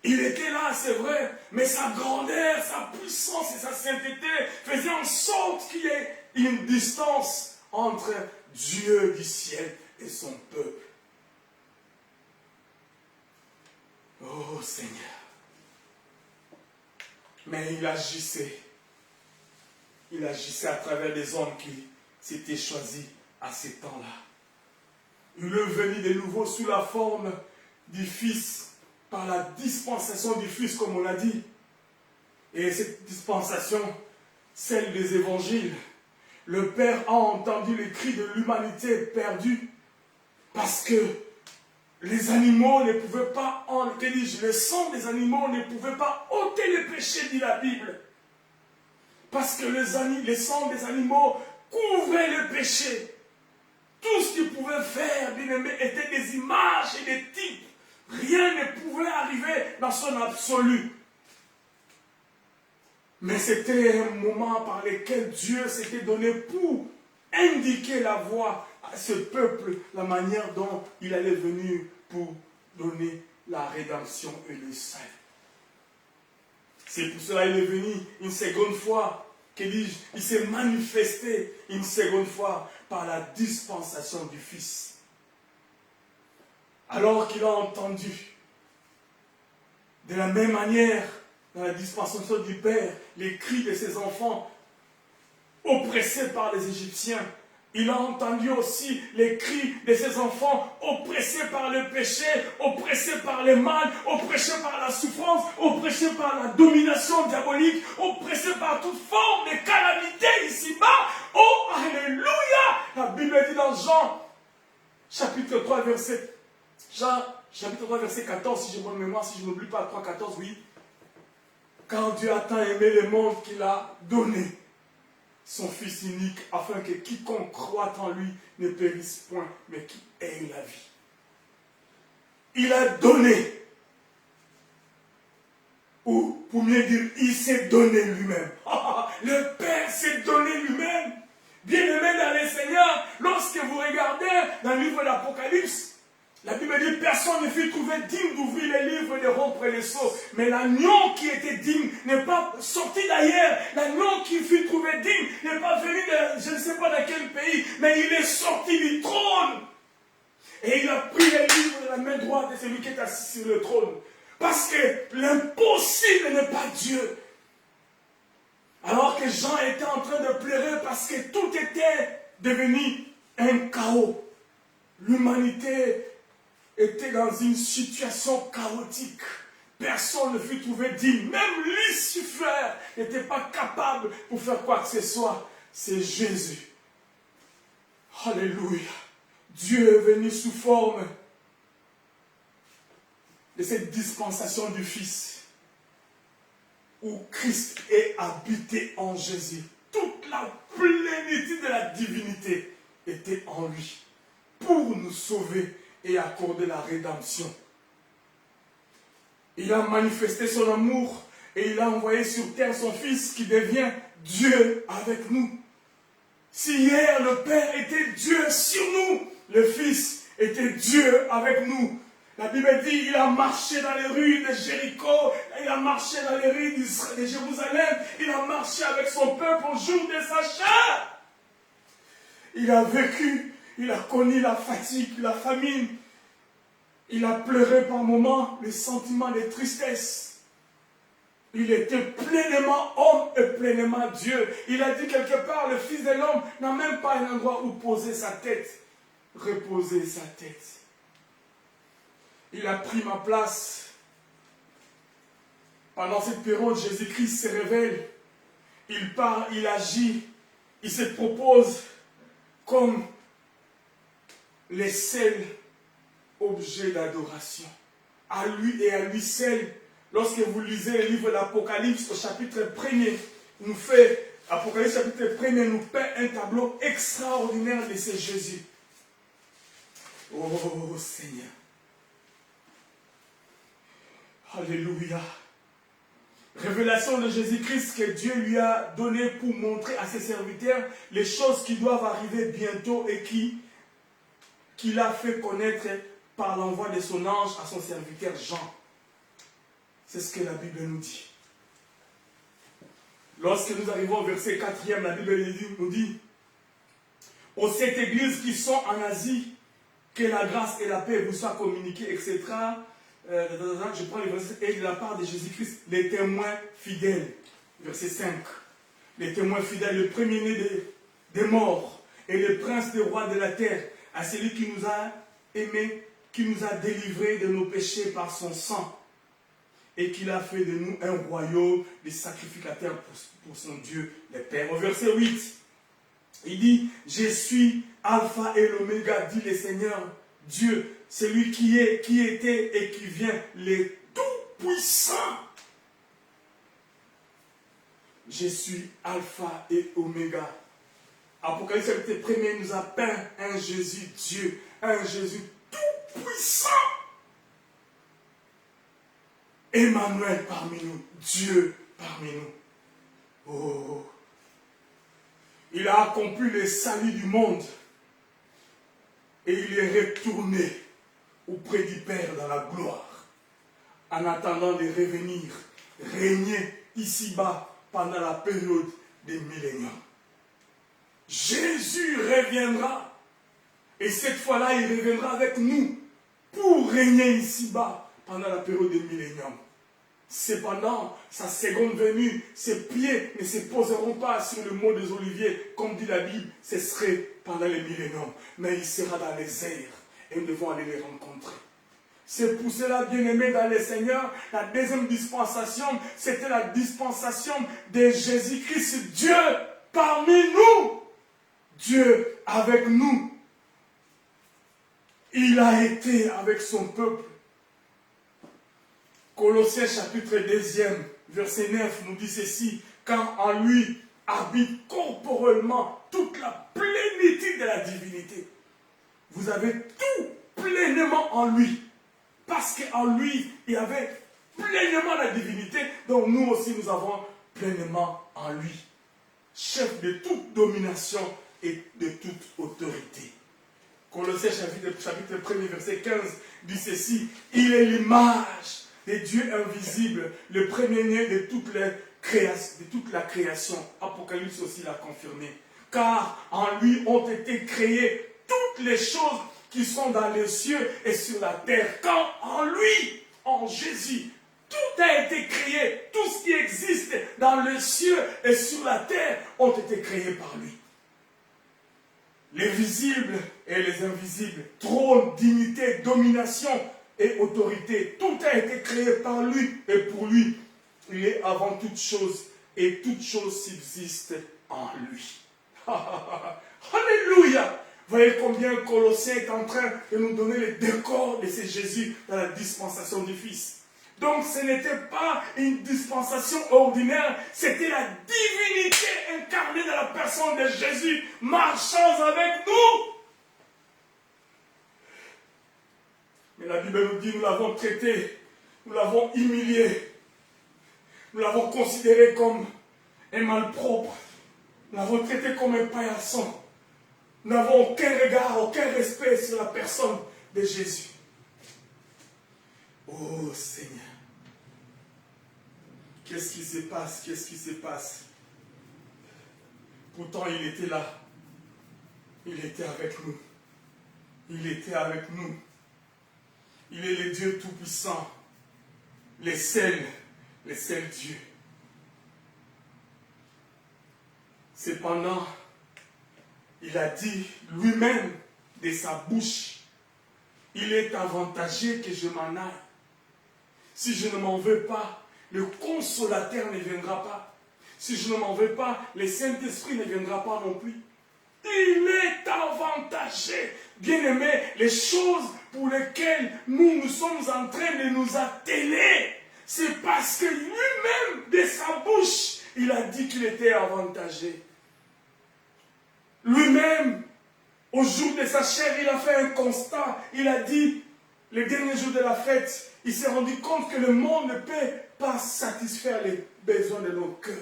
Il était là, c'est vrai, mais sa grandeur, sa puissance et sa sainteté faisaient en sorte qu'il y ait une distance entre Dieu du ciel et son peuple. Oh Seigneur. Mais il agissait. Il agissait à travers des hommes qui s'étaient choisis à ces temps-là. Il est venu de nouveau sous la forme du Fils, par la dispensation du Fils, comme on l'a dit. Et cette dispensation, celle des évangiles, le Père a entendu les cris de l'humanité perdue, parce que les animaux ne pouvaient pas, le sang des animaux ne pouvait pas ôter les péchés, dit la Bible. Parce que les sangs des animaux couvraient le péché. Tout ce qu'ils pouvaient faire, bien aimé, étaient des images et des types. Rien ne pouvait arriver dans son absolu. Mais c'était un moment par lequel Dieu s'était donné pour indiquer la voie à ce peuple, la manière dont il allait venir pour donner la rédemption et le salut. C'est pour cela qu'il est venu une seconde fois, il s'est manifesté une seconde fois par la dispensation du Fils. Alors qu'il a entendu, de la même manière, dans la dispensation du Père, les cris de ses enfants oppressés par les Égyptiens, il a entendu aussi les cris de ses enfants oppressés par le péché, oppressés par le mal, oppressés par la souffrance, oppressés par la domination diabolique, oppressés par toute forme de calamité ici-bas. Oh, alléluia! La Bible dit dans Jean, chapitre 3, verset 14, si j'ai bonne mémoire, si je n'oublie pas, 3, 14, oui. Car Dieu a tant aimé le monde qu'il a donné son Fils unique, afin que quiconque croit en lui ne périsse point, mais qui ait la vie. Il a donné, ou pour mieux dire, il s'est donné lui-même. Le Père s'est donné lui-même. Bien-aimé dans le Seigneur, lorsque vous regardez dans le livre d'Apocalypse, la Bible dit, personne ne fut trouvé digne d'ouvrir les livres et de rompre les sceaux. Mais l'agneau qui était digne n'est pas sorti d'ailleurs. L'agneau qui fut trouvé digne n'est pas venu de, je ne sais pas dans quel pays, mais il est sorti du trône. Et il a pris les livres de la main droite de celui qui est assis sur le trône. Parce que l'impossible n'est pas Dieu. Alors que Jean était en train de pleurer parce que tout était devenu un chaos. L'humanité était dans une situation chaotique. Personne ne fut trouvé digne. Même Lucifer n'était pas capable pour faire quoi que ce soit. C'est Jésus. Alléluia. Dieu est venu sous forme de cette dispensation du Fils, où Christ est habité en Jésus. Toute la plénitude de la divinité était en lui. pour nous sauver et accorder la rédemption. Il a manifesté son amour et il a envoyé sur terre son Fils qui devient Dieu avec nous. Si hier le Père était Dieu sur nous, le Fils était Dieu avec nous. La Bible dit il a marché dans les rues de Jéricho, il a marché dans les rues de Jérusalem, il a marché avec son peuple au jour de sa chair. Il a vécu, il a connu la fatigue, la famine. Il a pleuré par moments les sentiments de tristesse. Il était pleinement homme et pleinement Dieu. Il a dit quelque part, le Fils de l'homme n'a même pas un endroit où poser sa tête. Reposer sa tête. Il a pris ma place. Pendant cette période, Jésus-Christ se révèle. Il parle, il agit. Il se propose comme les seuls objets d'adoration. À lui et à lui seul. Lorsque vous lisez le livre de l'Apocalypse au chapitre 1er, nous fait, Apocalypse chapitre 1er nous peint un tableau extraordinaire de ce Jésus. Oh Seigneur. Alléluia. Révélation de Jésus-Christ que Dieu lui a donné pour montrer à ses serviteurs les choses qui doivent arriver bientôt et qu'il a fait connaître par l'envoi de son ange à son serviteur Jean. C'est ce que la Bible nous dit. Lorsque nous arrivons au verset 4e, la Bible nous dit aux 7 églises qui sont en Asie, que la grâce et la paix vous soient communiquées, etc. Je prends le verset et de la part de Jésus-Christ, les témoins fidèles. Verset 5. Les témoins fidèles, le premier-né des morts et le prince des rois de la terre, à celui qui nous a aimés, qui nous a délivrés de nos péchés par son sang, et qu'il a fait de nous un royaume de sacrificateurs pour son Dieu, le Père. Au verset 8, il dit, je suis Alpha et l'Oméga, dit le Seigneur Dieu, celui qui est, qui était et qui vient, le Tout-Puissant. Je suis Alpha et Oméga. Apocalypse chapitre 1er nous a peint un Jésus Dieu, un Jésus tout-puissant. Emmanuel parmi nous, Dieu parmi nous. Oh, il a accompli le salut du monde et il est retourné auprès du Père dans la gloire en attendant de revenir, régner ici-bas pendant la période des milléniums. Jésus reviendra et cette fois-là il reviendra avec nous pour régner ici-bas pendant la période des milléniums. Cependant, sa seconde venue, ses pieds ne se poseront pas sur le mont des Oliviers, comme dit la Bible, ce serait pendant les milléniums. Mais il sera dans les airs et nous devons aller les rencontrer. C'est pour cela, bien-aimés dans le Seigneur, la deuxième dispensation, c'était la dispensation de Jésus-Christ, Dieu parmi nous, Dieu avec nous. Il a été avec son peuple. Colossiens chapitre 2, verset 9 nous dit ceci, car en lui habite corporellement toute la plénitude de la divinité. Vous avez tout pleinement en lui. Parce qu'en lui, il y avait pleinement la divinité, donc nous aussi nous avons pleinement en lui. Chef de toute domination et de toute autorité. Colossiens chapitre 1, verset 15 dit ceci, il est l'image de Dieu invisible, le premier-né de toute la création. Apocalypse aussi l'a confirmé. Car en lui ont été créées toutes les choses qui sont dans les cieux et sur la terre. Quand en lui, en Jésus, tout a été créé, tout ce qui existe dans les cieux et sur la terre ont été créés par lui. Les visibles et les invisibles, trône, dignité, domination et autorité, tout a été créé par lui et pour lui. Il est avant toute chose et toute chose subsiste en lui. Alléluia! Voyez combien Colossiens est en train de nous donner le décor de ce Jésus dans la dispensation du Fils. Donc ce n'était pas une dispensation ordinaire, c'était la divinité incarnée dans la personne de Jésus, marchant avec nous. la Bible nous dit, nous l'avons traité, nous l'avons humilié, nous l'avons considéré comme un malpropre, nous l'avons traité comme un paillasson. Nous n'avons aucun regard, aucun respect sur la personne de Jésus. Oh Seigneur, qu'est-ce qui se passe? Qu'est-ce qui se passe? Pourtant, il était là. Il était avec nous. Il était avec nous. Il est le Dieu Tout-Puissant. Le seul Dieu. Cependant, il a dit lui-même de sa bouche, il est avantageux que je m'en aille. Si je ne m'en veux pas, le consolateur ne viendra pas. Si je ne m'en veux pas, le Saint-Esprit ne viendra pas non plus. Il est avantageux. Bien-aimé, les choses pour lesquelles nous sommes en train de nous atteler, c'est parce que lui-même, de sa bouche, il a dit qu'il était avantageux. Lui-même, au jour de sa chair, il a fait un constat. Il a dit, le dernier jour de la fête, il s'est rendu compte que le monde ne peut pas satisfaire les besoins de nos cœurs.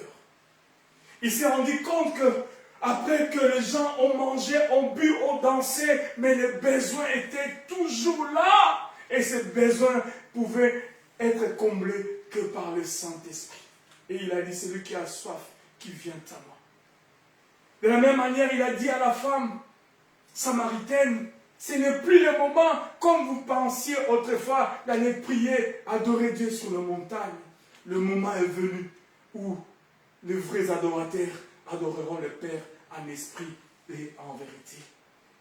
Il s'est rendu compte que après que les gens ont mangé, ont bu, ont dansé, mais les besoins étaient toujours là. Et ces besoins pouvaient être comblés que par le Saint-Esprit. Et il a dit, celui qui a soif, qui vient à moi. De la même manière, il a dit à la femme samaritaine, ce n'est plus le moment, comme vous pensiez autrefois, d'aller prier, adorer Dieu sur la montagne. Le moment est venu où les vrais adorateurs adoreront le Père en esprit et en vérité.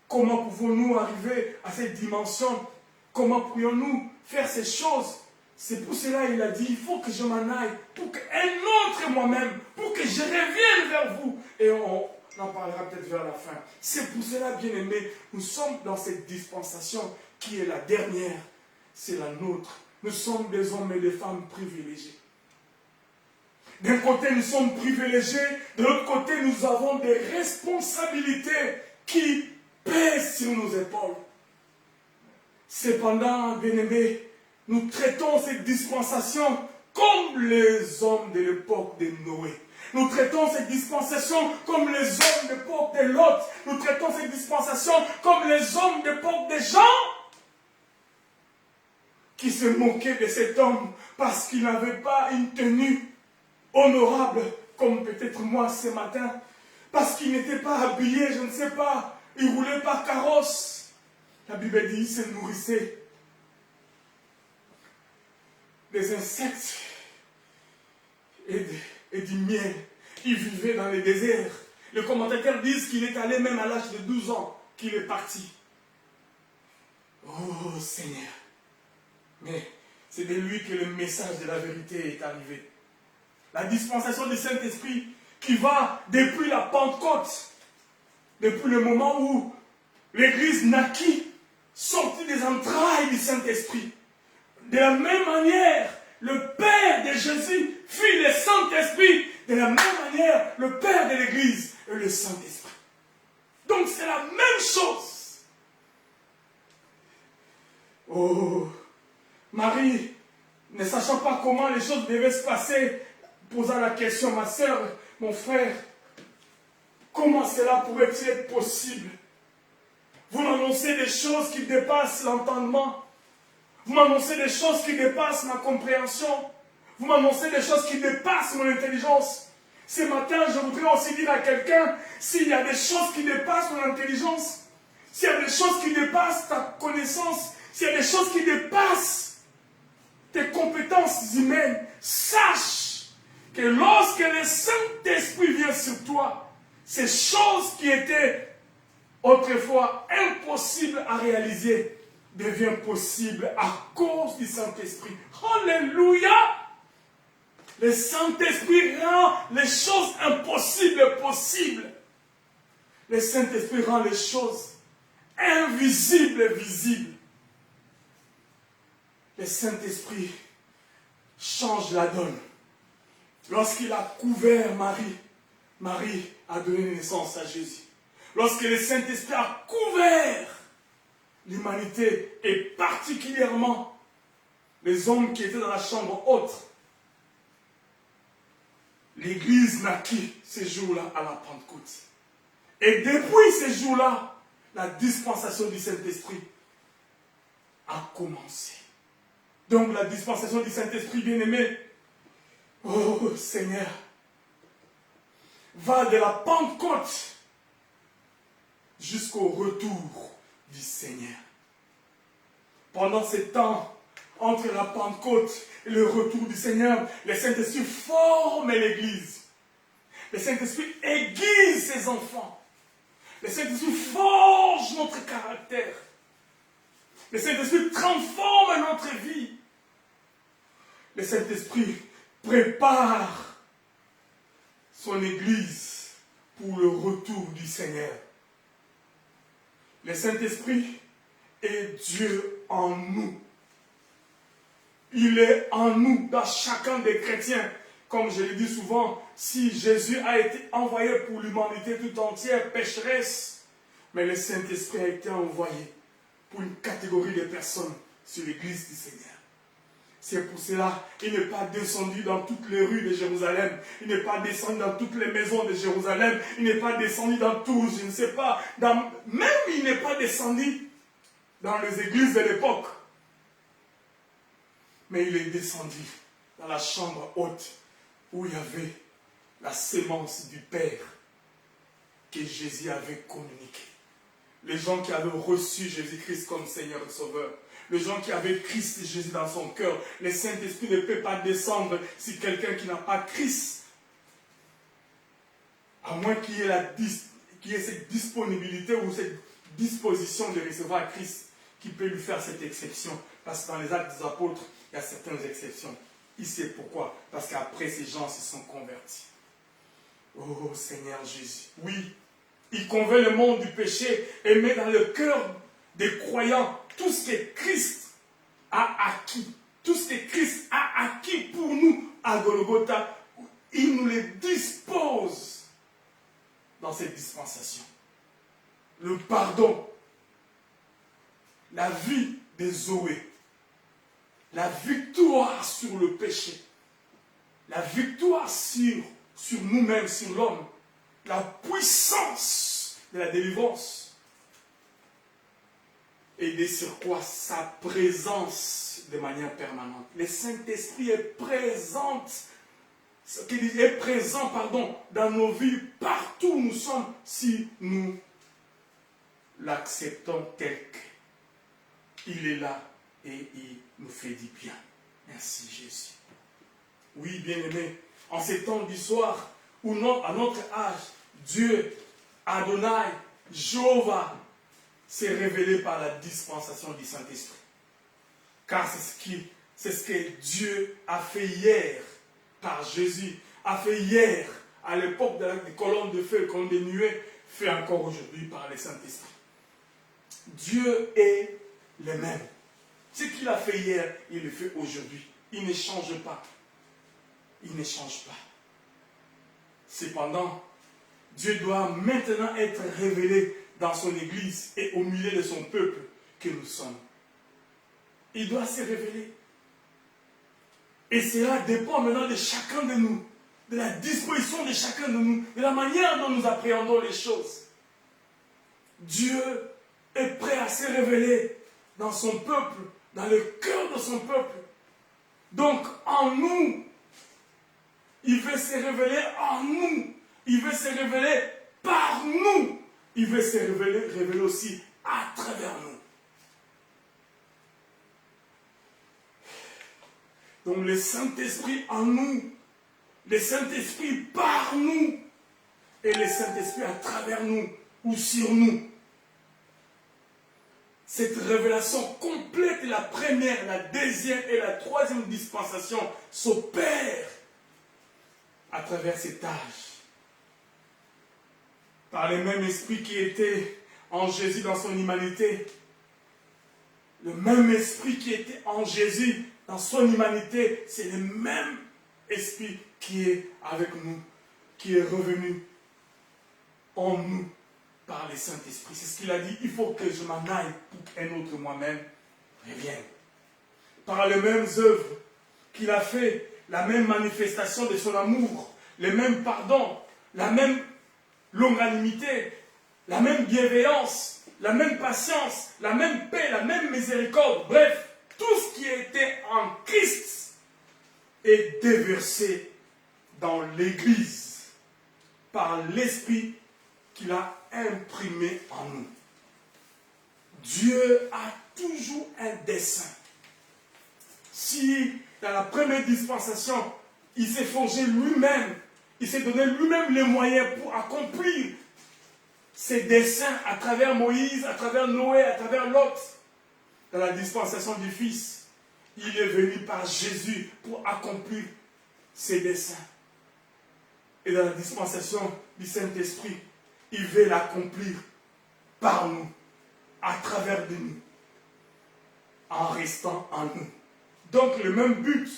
Comment pouvons-nous arriver à cette dimension? Comment pourrions-nous faire ces choses? C'est pour cela qu'il a dit, il faut que je m'en aille, pour qu'un autre moi-même, pour que je revienne vers vous. Et on en parlera peut-être vers la fin. C'est pour cela, bien-aimés, nous sommes dans cette dispensation qui est la dernière. C'est la nôtre. Nous sommes des hommes et des femmes privilégiés. D'un côté, nous sommes privilégiés. De l'autre côté, nous avons des responsabilités qui pèsent sur nos épaules. Cependant, bien-aimés, nous traitons cette dispensation comme les hommes de l'époque de Noé. Nous traitons cette dispensation comme les hommes de l'époque de Lot. Nous traitons cette dispensation comme les hommes de l'époque des gens qui se moquaient de cet homme parce qu'il n'avait pas une tenue honorable comme peut-être moi ce matin. Parce qu'il n'était pas habillé, je ne sais pas, il ne roulait pas carrosse. La Bible dit, il se nourrissait des insectes et du miel. Il vivait dans les déserts. Les commentateurs disent qu'il est allé même à l'âge de 12 ans qu'il est parti. Oh Seigneur. Mais c'est de lui que le message de la vérité est arrivé. La dispensation du Saint-Esprit qui va depuis la Pentecôte, depuis le moment où l'Église naquit, sortit des entrailles du Saint-Esprit. De la même manière, le Père de Jésus fit le Saint-Esprit. De la même manière, le Père de l'Église est le Saint-Esprit. Donc c'est la même chose. Oh, Marie, ne sachant pas comment les choses devaient se passer, posa la question, ma soeur, mon frère, comment cela pourrait-il être possible? Vous m'annoncez des choses qui dépassent l'entendement. Vous m'annoncez des choses qui dépassent ma compréhension. Vous m'annoncez des choses qui dépassent mon intelligence. Ce matin, je voudrais aussi dire à quelqu'un, s'il y a des choses qui dépassent mon intelligence, s'il y a des choses qui dépassent ta connaissance, s'il y a des choses qui dépassent tes compétences humaines, sache que lorsque le Saint-Esprit vient sur toi, ces choses qui étaient autrefois impossibles à réaliser devient possible à cause du Saint-Esprit. Alléluia! Le Saint-Esprit rend les choses impossibles possibles. Le Saint-Esprit rend les choses invisibles visibles. Le Saint-Esprit change la donne. Lorsqu'il a couvert Marie, Marie a donné naissance à Jésus. Lorsque le Saint-Esprit a couvert l'humanité et particulièrement les hommes qui étaient dans la chambre haute. L'Église naquit ces jours-là à la Pentecôte. Et depuis ces jours-là, la dispensation du Saint-Esprit a commencé. Donc la dispensation du Saint-Esprit, bien-aimé, oh Seigneur, va de la Pentecôte jusqu'au retour du Seigneur. Pendant ces temps, entre la Pentecôte et le retour du Seigneur, le Saint-Esprit forme l'Église. Le Saint-Esprit aiguise ses enfants. Le Saint-Esprit forge notre caractère. Le Saint-Esprit transforme notre vie. Le Saint-Esprit prépare son Église pour le retour du Seigneur. Le Saint-Esprit est Dieu en nous. Il est en nous, dans chacun des chrétiens. Comme je le dis souvent, si Jésus a été envoyé pour l'humanité tout entière, pécheresse, mais le Saint-Esprit a été envoyé pour une catégorie de personnes sur l'Église du Seigneur. C'est pour cela qu'il n'est pas descendu dans toutes les rues de Jérusalem. Il n'est pas descendu dans toutes les maisons de Jérusalem. Il n'est pas descendu dans tous, je ne sais pas. Même il n'est pas descendu dans les églises de l'époque. Mais il est descendu dans la chambre haute où il y avait la sémence du Père que Jésus avait communiqué. Les gens qui avaient reçu Jésus-Christ comme Seigneur et Sauveur. Les gens qui avaient Christ Jésus dans son cœur. Le Saint-Esprit ne peut pas descendre si quelqu'un qui n'a pas Christ. À moins qu'il y ait cette disponibilité ou cette disposition de recevoir Christ qui peut lui faire cette exception. Parce que dans les actes des apôtres, il y a certaines exceptions. Il sait pourquoi. Parce qu'après, ces gens se sont convertis. Oh Seigneur Jésus. Oui, il convainc le monde du péché et met dans le cœur des croyants tout ce que Christ a acquis. Tout ce que Christ a acquis pour nous à Golgotha. Il nous les dispose dans cette dispensation. Le pardon, la vie des Zoé, la victoire sur le péché, la victoire sur nous-mêmes, sur l'homme, la puissance de la délivrance, et de surcroît sa présence de manière permanente. Le Saint-Esprit est présent, dans nos vies, partout où nous sommes, si nous l'acceptons tel qu'il est là et il nous fait du bien. Merci Jésus. Oui, bien-aimés, en ces temps du soir, où à notre âge, Dieu, Adonai, Jéhovah, s'est révélé par la dispensation du Saint-Esprit. Car c'est ce que Dieu a fait hier, par Jésus, a fait hier, à l'époque des colonnes de feu, comme des nuées, fait encore aujourd'hui par le Saint-Esprit. Dieu est le même. Ce qu'il a fait hier, il le fait aujourd'hui. Il ne change pas. Il ne change pas. Cependant, Dieu doit maintenant être révélé dans son Église et au milieu de son peuple que nous sommes. Il doit se révéler. Et cela dépend maintenant de chacun de nous, de la disposition de chacun de nous, de la manière dont nous appréhendons les choses. Dieu est prêt à se révéler dans son peuple, dans le cœur de son peuple. Donc en nous, il veut se révéler en nous. Il veut se révéler par nous. Il veut se révéler aussi à travers nous. Donc le Saint-Esprit en nous, le Saint-Esprit par nous, et le Saint-Esprit à travers nous ou sur nous. Cette révélation complète, la première, la deuxième et la troisième dispensation s'opère à travers cet âge. Par le même esprit qui était en Jésus dans son humanité. Le même esprit qui était en Jésus dans son humanité, c'est le même esprit qui est avec nous, qui est revenu en nous par le Saint-Esprit. C'est ce qu'il a dit. Il faut que je m'en aille pour qu'un autre moi-même revienne. Par les mêmes œuvres qu'il a fait, la même manifestation de son amour, le même pardon, la même longanimité, la même bienveillance, la même patience, la même paix, la même miséricorde. Bref, tout ce qui était en Christ est déversé dans l'Église par l'Esprit qu'il a imprimé en nous. Dieu a toujours un dessein. Si dans la première dispensation, il s'est forgé lui-même, il s'est donné lui-même les moyens pour accomplir ses desseins à travers Moïse, à travers Noé, à travers Lot, dans la dispensation du Fils, il est venu par Jésus pour accomplir ses desseins. Et dans la dispensation du Saint-Esprit, il veut l'accomplir par nous, à travers de nous, en restant en nous. Donc le même but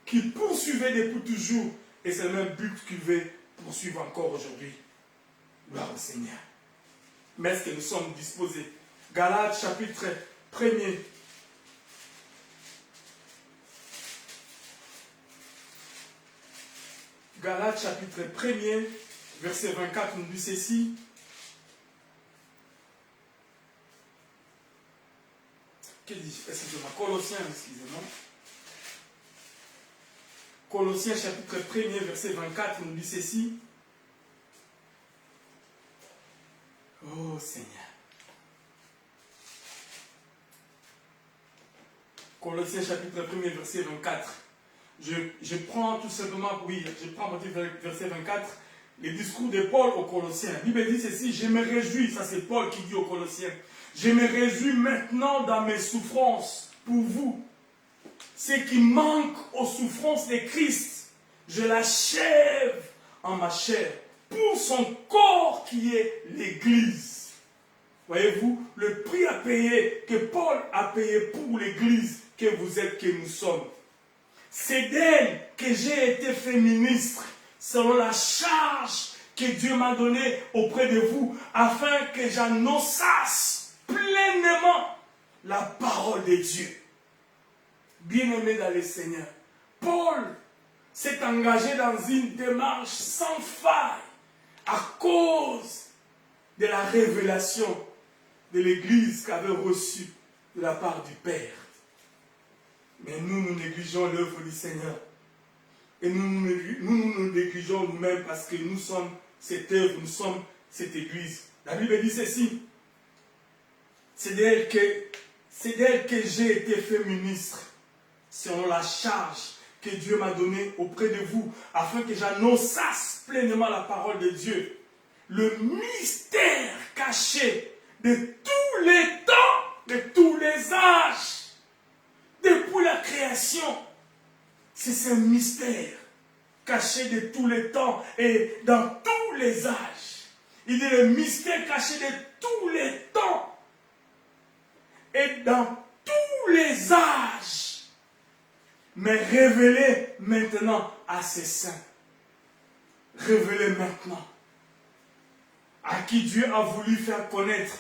qu'il poursuivait depuis toujours, et c'est le même but qu'il veut poursuivre encore aujourd'hui. Gloire au Seigneur. Mais est-ce que nous sommes disposés? Galates chapitre 1er. Galates chapitre 1er, verset 24, nous dit ceci. Excusez-moi, Colossiens, excusez-moi. Colossiens chapitre 1er, verset 24, nous dit ceci. Oh Seigneur. Colossiens chapitre 1er, verset 24. Je prends tout simplement, oui, je prends verset 24, les discours de Paul aux Colossiens. La Bible dit ceci, je me réjouis, ça c'est Paul qui dit aux Colossiens, je me réjouis maintenant dans mes souffrances pour vous. Ce qui manque aux souffrances de Christ, je l'achève en ma chair pour son corps qui est l'Église. Voyez-vous, le prix à payer que Paul a payé pour l'Église que vous êtes, que nous sommes. C'est d'elle que j'ai été fait ministre, selon la charge que Dieu m'a donnée auprès de vous, afin que j'annonçasse pleinement la parole de Dieu. Bien-aimé dans le Seigneur, Paul s'est engagé dans une démarche sans faille à cause de la révélation de l'Église qu'avait reçue de la part du Père. Mais nous négligeons l'œuvre du Seigneur. Et nous négligeons nous-mêmes parce que nous sommes cette œuvre, nous sommes cette Église. La Bible dit ceci. C'est d'elle que j'ai été fait ministre, selon la charge que Dieu m'a donnée auprès de vous, afin que j'annonçasse pleinement la parole de Dieu. Le mystère caché de tous les temps, de tous les âges, depuis la création. C'est ce mystère caché de tous les temps et dans tous les âges. Il dit le mystère caché de tous les temps et dans tous les âges, mais révélé maintenant à ses saints. Révélé maintenant. À qui Dieu a voulu faire connaître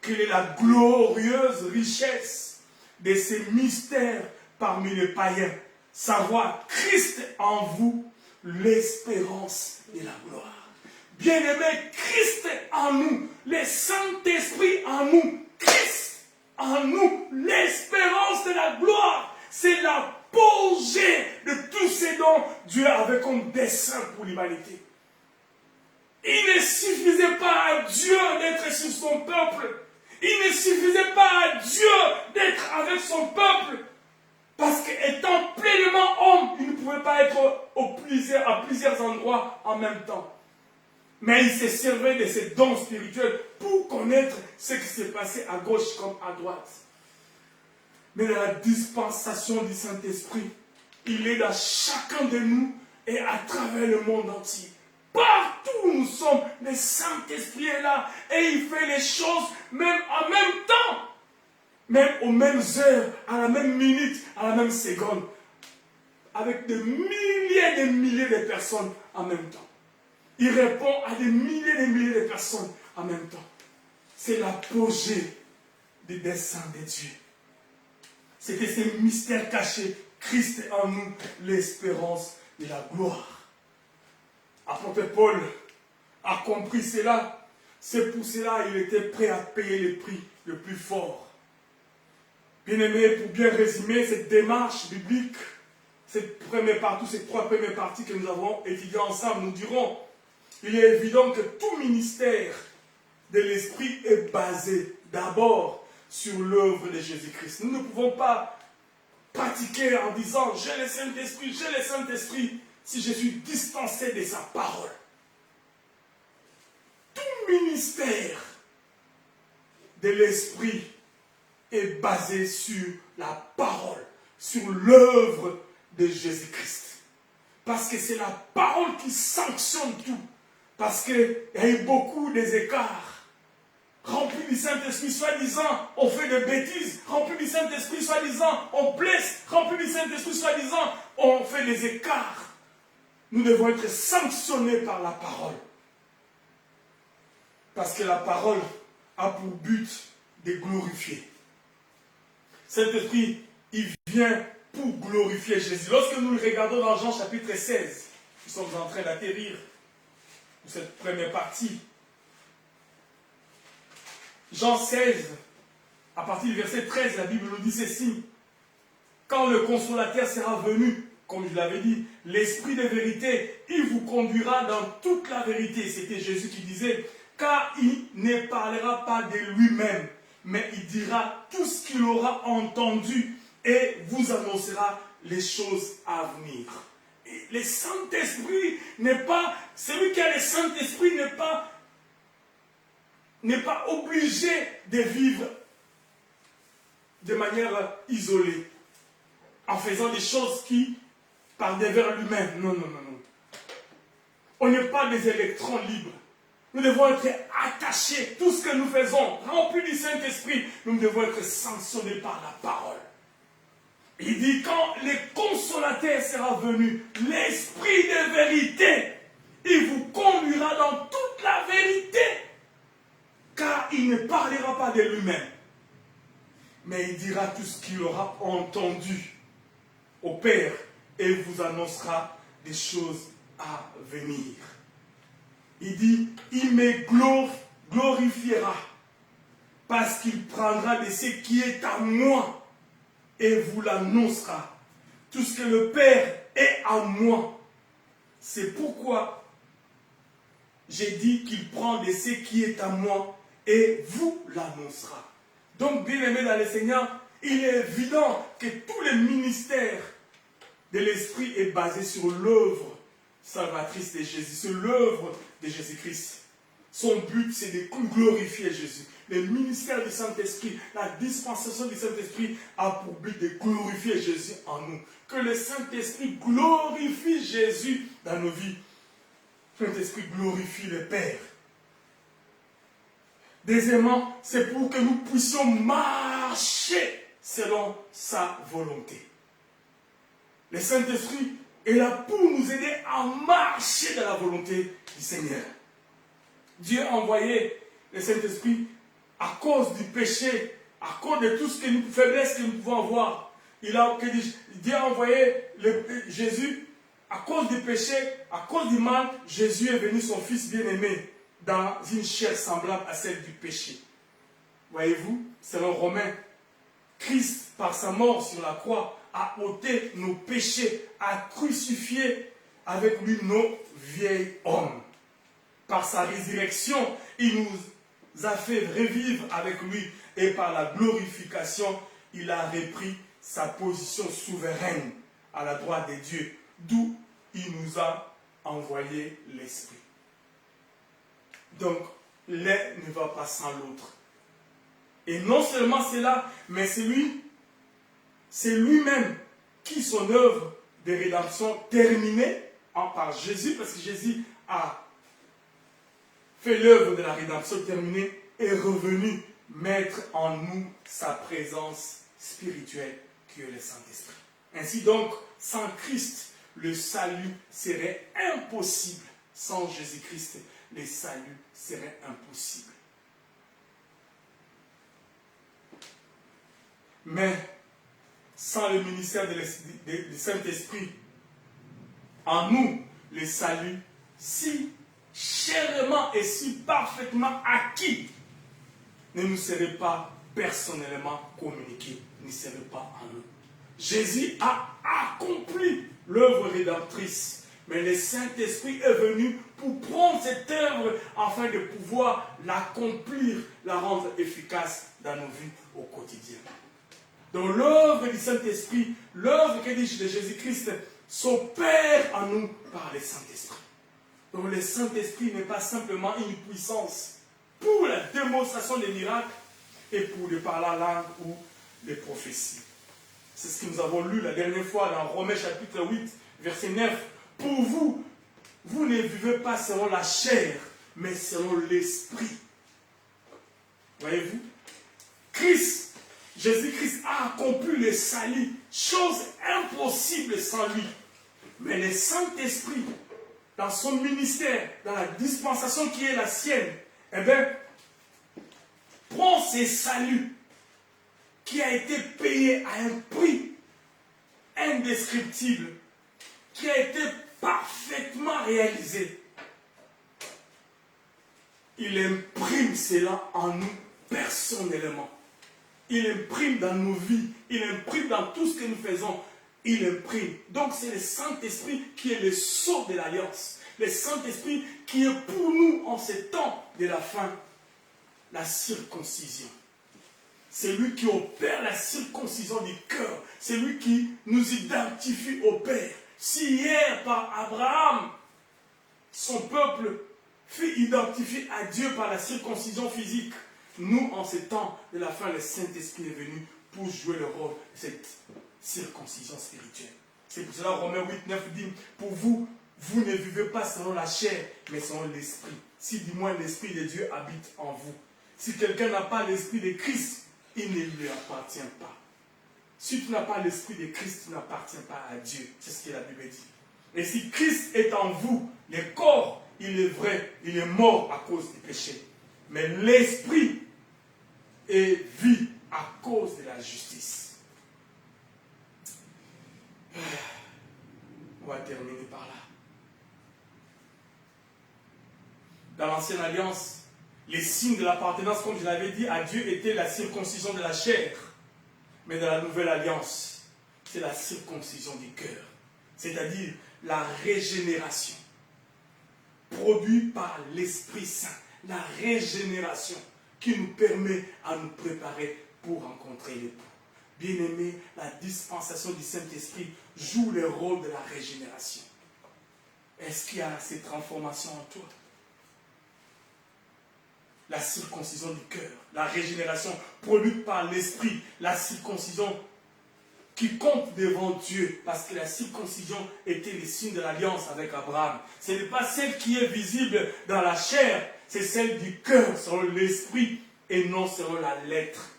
quelle est la glorieuse richesse de ces mystères parmi les païens. Savoir Christ en vous, l'espérance et la gloire. Bien-aimé, Christ en nous, le Saint-Esprit en nous, Christ en nous, l'espérance de la gloire. C'est l'apogée de tout ce dont Dieu avait comme dessein pour l'humanité. Il ne suffisait pas à Dieu d'être sur son peuple. Il ne suffisait pas à Dieu d'être avec son peuple. Parce qu'étant pleinement homme, il ne pouvait pas être à plusieurs endroits en même temps. Mais il se servait de ses dons spirituels pour connaître ce qui s'est passé à gauche comme à droite. Mais dans la dispensation du Saint-Esprit, il est dans chacun de nous et à travers le monde entier. Partout où nous sommes, le Saint-Esprit est là et il fait les choses même en même temps. Même aux mêmes heures, à la même minute, à la même seconde. Avec des milliers de personnes en même temps. Il répond à des milliers et des milliers de personnes en même temps. C'est l'apogée des desseins de Dieu. C'était ces mystères cachés. Christ est en nous, l'espérance de la gloire. Apôtre Paul a compris cela. C'est pour cela qu'il était prêt à payer le prix le plus fort. Bien-aimé, pour bien résumer cette démarche biblique, cette première partie, ces trois premières parties que nous avons étudiées ensemble, nous dirons, il est évident que tout ministère de l'Esprit est basé d'abord sur l'œuvre de Jésus-Christ. Nous ne pouvons pas pratiquer en disant « j'ai le Saint-Esprit » si je suis distancé de sa parole. Tout ministère de l'Esprit est basé sur la parole, sur l'œuvre de Jésus-Christ. Parce que c'est la parole qui sanctionne tout. Parce qu'il y a eu beaucoup des écarts. Remplis du Saint-Esprit, soi-disant, on fait des bêtises. Remplis du Saint-Esprit, soi-disant, on blesse. Remplis du Saint-Esprit, soi-disant, on fait des écarts. Nous devons être sanctionnés par la parole. Parce que la parole a pour but de glorifier. Saint-Esprit, il vient pour glorifier Jésus. Lorsque nous le regardons dans Jean chapitre 16, nous sommes en train d'atterrir pour cette première partie. Jean 16, à partir du verset 13, la Bible nous dit ceci. Quand le consolateur sera venu, comme je l'avais dit, l'Esprit de vérité, il vous conduira dans toute la vérité. C'était Jésus qui disait, car il ne parlera pas de lui-même, mais il dira tout ce qu'il aura entendu et vous annoncera les choses à venir. Et le Saint-Esprit n'est pas, celui qui a le Saint-Esprit n'est pas obligé de vivre de manière isolée, en faisant des choses qui partent vers lui-même. Non. On n'est pas des électrons libres. Nous devons être attachés. Tout ce que nous faisons, remplis du Saint-Esprit, nous devons être sanctionnés par la parole. Il dit, quand le consolateur sera venu, l'Esprit de vérité, il vous conduira dans toute la vérité. Car il ne parlera pas de lui-même, mais il dira tout ce qu'il aura entendu au Père et vous annoncera des choses à venir. Il dit, il me glorifiera parce qu'il prendra de ce qui est à moi et vous l'annoncera. Tout ce que le Père est à moi. C'est pourquoi j'ai dit qu'il prend de ce qui est à moi et vous l'annoncera. Donc, bien aimé dans le Seigneur, il est évident que tous les ministères de l'Esprit est basé sur l'œuvre salvatrice de Jésus, sur l'œuvre de Jésus-Christ. Son but, c'est de glorifier Jésus. Le ministère du Saint-Esprit, la dispensation du Saint-Esprit a pour but de glorifier Jésus en nous. Que le Saint-Esprit glorifie Jésus dans nos vies. Le Saint-Esprit glorifie le Père. Deuxièmement, c'est pour que nous puissions marcher selon sa volonté. Le Saint-Esprit est là pour nous aider à marcher dans la volonté du Seigneur. Dieu a envoyé le Saint-Esprit à cause du péché, à cause de tout ce que nous, faiblesses que nous pouvons avoir. Dieu a envoyé Jésus à cause du péché, à cause du mal. Jésus est venu, son Fils bien-aimé, dans une chair semblable à celle du péché. Voyez-vous, selon Romains, Christ, par sa mort sur la croix, a ôté nos péchés, a crucifié avec lui nos vieils hommes. Par sa résurrection, il nous a fait revivre avec lui et par la glorification, il a repris sa position souveraine à la droite de Dieu, d'où il nous a envoyé l'Esprit. Donc, l'un ne va pas sans l'autre. Et non seulement cela, mais c'est lui-même qui, son œuvre de rédemption terminée par Jésus, parce que Jésus a fait l'œuvre de la rédemption terminée, est revenu mettre en nous sa présence spirituelle qui est le Saint-Esprit. Ainsi donc, sans Christ, le salut serait impossible. Sans Jésus-Christ, le salut serait impossible. Mais sans le ministère du Saint-Esprit, en nous, le salut, si chèrement et si parfaitement acquis, ne nous serait pas personnellement communiqué, ne serait pas en nous. Jésus a accompli l'œuvre rédemptrice, mais le Saint-Esprit est venu pour prendre cette œuvre afin de pouvoir l'accomplir, la rendre efficace dans nos vies au quotidien. Donc l'œuvre du Saint-Esprit, l'œuvre que dit de Jésus-Christ, s'opère en nous par le Saint-Esprit. Donc le Saint-Esprit n'est pas simplement une puissance pour la démonstration des miracles et pour le parler la langue ou les prophéties. C'est ce que nous avons lu la dernière fois dans Romains chapitre 8, verset 9. Pour vous, vous ne vivez pas selon la chair, mais selon l'esprit. Voyez-vous? Jésus-Christ a accompli le salut, chose impossible sans lui. Mais le Saint-Esprit, dans son ministère, dans la dispensation qui est la sienne, eh bien, prend ce salut qui a été payé à un prix indescriptible, qui a été parfaitement réalisé. Il imprime cela en nous personnellement. Il imprime dans nos vies, il imprime dans tout ce que nous faisons, il imprime. Donc c'est le Saint-Esprit qui est le sceau de l'alliance. Le Saint-Esprit qui est pour nous en ces temps de la fin, la circoncision. C'est lui qui opère la circoncision du cœur. C'est lui qui nous identifie au Père. Si hier par Abraham, son peuple fut identifié à Dieu par la circoncision physique, nous, en ces temps de la fin, le Saint-Esprit est venu pour jouer le rôle de cette circoncision spirituelle. C'est pour cela Romains 8, 9 dit, pour vous, vous ne vivez pas selon la chair, mais selon l'Esprit. Si du moins l'Esprit de Dieu habite en vous. Si quelqu'un n'a pas l'Esprit de Christ, il ne lui appartient pas. Si tu n'as pas l'Esprit de Christ, tu n'appartiens pas à Dieu. C'est ce que la Bible dit. Et si Christ est en vous, le corps, il est vrai, il est mort à cause du péché. Mais l'Esprit est vie à cause de la justice. On va terminer par là. Dans l'Ancienne Alliance, les signes de l'appartenance, comme je l'avais dit, à Dieu étaient la circoncision de la chair. Mais dans la Nouvelle Alliance, c'est la circoncision du cœur. C'est-à-dire la régénération produite par l'Esprit Saint. La régénération qui nous permet à nous préparer pour rencontrer l'époux. Bien-aimé, la dispensation du Saint-Esprit joue le rôle de la régénération. Est-ce qu'il y a cette transformation en toi? La circoncision du cœur, la régénération produite par l'Esprit, la circoncision qui compte devant Dieu, parce que la circoncision était le signe de l'alliance avec Abraham. Ce n'est pas celle qui est visible dans la chair, c'est celle du cœur, selon l'Esprit, et non selon la lettre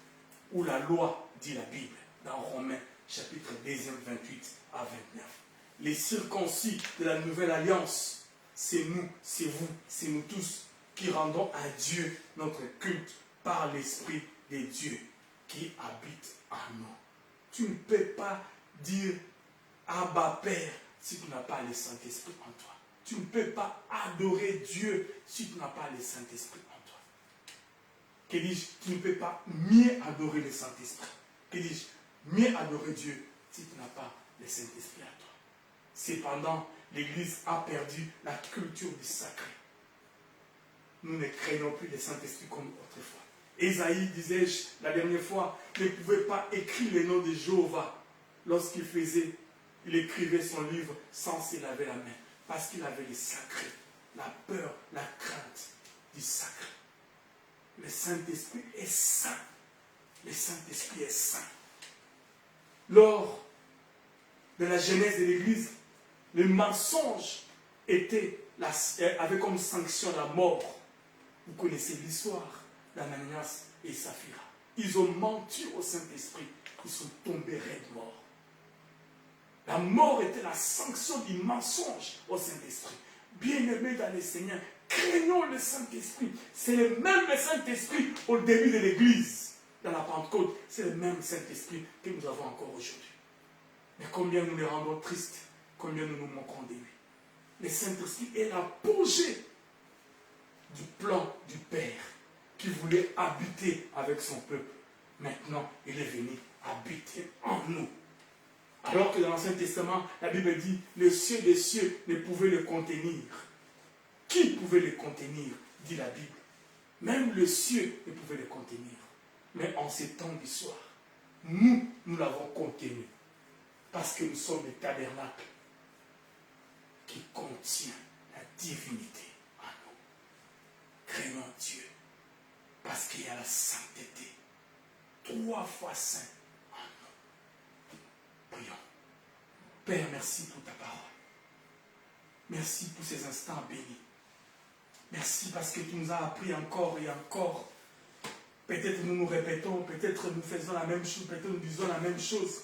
ou la loi, dit la Bible, dans Romains, chapitre 2, 28 à 29. Les circoncis de la nouvelle alliance, c'est nous, c'est vous, c'est nous tous, qui rendons à Dieu notre culte par l'Esprit de Dieu qui habite en nous. Tu ne peux pas dire Abba Père si tu n'as pas le Saint-Esprit en toi. Tu ne peux pas adorer Dieu si tu n'as pas le Saint-Esprit en toi. Que dis-je? Tu ne peux pas mieux adorer le Saint-Esprit. Que dis-je? Mieux adorer Dieu si tu n'as pas le Saint-Esprit en toi. Cependant, l'Église a perdu la culture du sacré. Nous ne craignons plus le Saint-Esprit comme autrefois. Ésaïe, disais-je la dernière fois, ne pouvait pas écrire le nom de Jéhovah lorsqu'il écrivait son livre sans se laver la main. Parce qu'il avait le sacré, la peur, la crainte du sacré. Le Saint-Esprit est saint. Le Saint-Esprit est saint. Lors de la genèse de l'Église, le mensonge avait comme sanction la mort. Vous connaissez l'histoire d'Ananias et Saphira. Ils ont menti au Saint-Esprit. Ils sont tombés raides morts. La mort était la sanction du mensonge au Saint-Esprit. Bien bien-aimés dans le Seigneur, craignons le Saint-Esprit. C'est le même Saint-Esprit au début de l'Église, dans la Pentecôte. C'est le même Saint-Esprit que nous avons encore aujourd'hui. Mais combien nous les rendons tristes, combien nous nous moquons de lui. Le Saint-Esprit est l'apogée du plan du Père qui voulait habiter avec son peuple. Maintenant, il est venu habiter en nous. Alors que dans l'Ancien Testament, la Bible dit, les cieux des cieux ne pouvaient le contenir. Qui pouvait le contenir, dit la Bible. Même le ciel ne pouvait le contenir. Mais en ces temps d'histoire, nous l'avons contenu. Parce que nous sommes le tabernacle qui contient la divinité en nous. Craignons Dieu. Parce qu'il y a la sainteté. 3 fois saint en nous. Prions. Père, merci pour ta parole. Merci pour ces instants bénis. Merci parce que tu nous as appris encore et encore. Peut-être nous nous répétons, peut-être nous faisons la même chose, peut-être nous disons la même chose.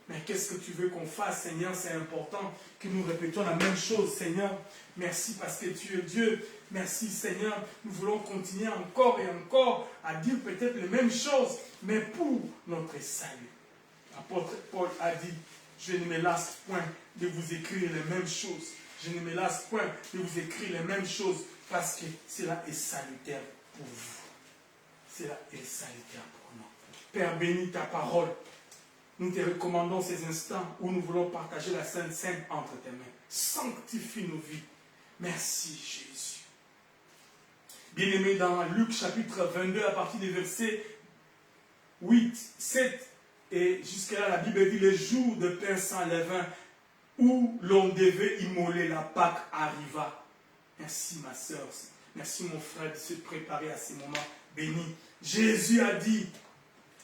Mais qu'est-ce que tu veux qu'on fasse, Seigneur? C'est important que nous répétions la même chose, Seigneur. Merci parce que tu es Dieu. Merci, Seigneur. Nous voulons continuer encore et encore à dire peut-être les mêmes choses, mais pour notre salut. L'apôtre Paul a dit, je ne me lasse point de vous écrire les mêmes choses. Je ne me lasse point de vous écrire les mêmes choses parce que cela est salutaire pour vous. Cela est salutaire pour nous. Père, bénis ta parole. Nous te recommandons ces instants où nous voulons partager la Sainte Seine entre tes mains. Sanctifie nos vies. Merci Jésus. Bien-aimés, dans Luc chapitre 22, à partir des versets 8, 7 et jusqu'à là, la Bible dit le jour de pain sans levain où l'on devait immoler la Pâque arriva. Merci ma soeur, merci mon frère de se préparer à ces moments bénis. Jésus a dit,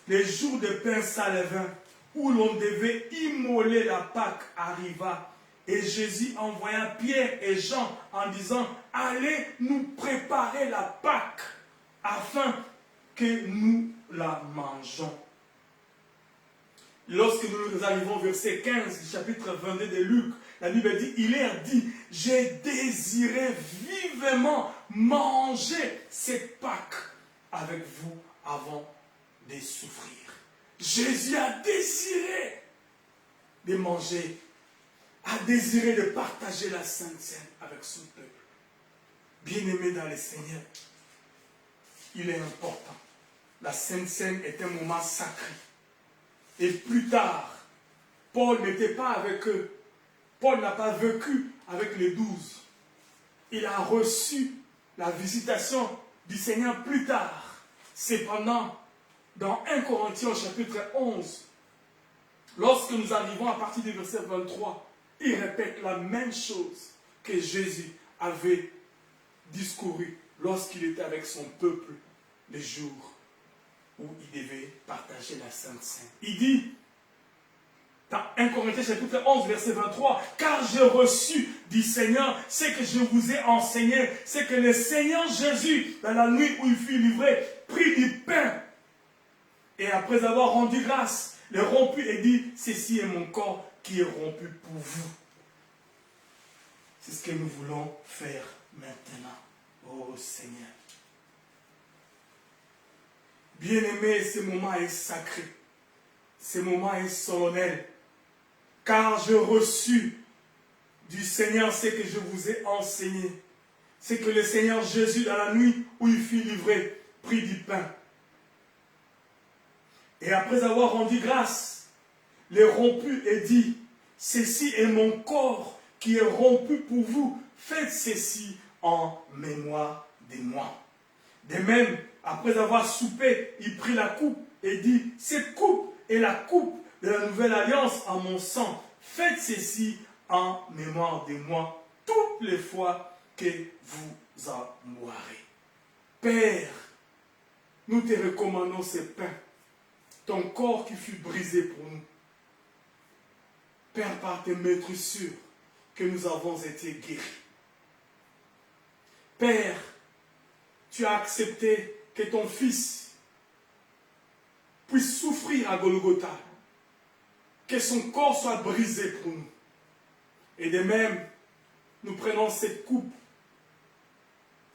le jour de pain sans levain où l'on devait immoler la Pâque arriva. Et Jésus envoya Pierre et Jean en disant, allez nous préparer la Pâque afin que nous la mangeons. Lorsque nous arrivons au verset 15 du chapitre 22 de Luc, la Bible dit, il leur dit, j'ai désiré vivement manger cette Pâque avec vous avant de souffrir. Jésus a désiré de manger, a désiré de partager la Sainte Seine avec son peuple. Bien-aimé dans le Seigneur, il est important. La Sainte Seine est un moment sacré. Et plus tard, Paul n'était pas avec eux. Paul n'a pas vécu avec les 12. Il a reçu la visitation du Seigneur plus tard. Cependant, dans 1 Corinthiens chapitre 11, lorsque nous arrivons à partir du verset 23, il répète la même chose que Jésus avait discouru lorsqu'il était avec son peuple le jour où il devait partager la Sainte Seine. Il dit, dans 1 Corinthiens chapitre 11, verset 23, « Car j'ai reçu du Seigneur ce que je vous ai enseigné, c'est que le Seigneur Jésus, dans la nuit où il fut livré, prit du pain, et après avoir rendu grâce, le romput et dit, « Ceci est mon corps qui est rompu pour vous. » C'est ce que nous voulons faire maintenant, ô Seigneur. Bien-aimé, ce moment est sacré. Ce moment est solennel. Car j'ai reçu du Seigneur ce que je vous ai enseigné. C'est que le Seigneur Jésus, dans la nuit où il fut livré, prit du pain. Et après avoir rendu grâce, les rompus et dit, « Ceci est mon corps qui est rompu pour vous. Faites ceci en mémoire de moi. » De même, après avoir soupé, il prit la coupe et dit, « Cette coupe est la coupe de la nouvelle alliance en mon sang. Faites ceci en mémoire de moi toutes les fois que vous en boirez. » Père, nous te recommandons ce pain, ton corps qui fut brisé pour nous. Père, par tes maîtresses que nous avons été guéris. Père, tu as accepté que ton Fils puisse souffrir à Golgotha, que son corps soit brisé pour nous. Et de même, nous prenons cette coupe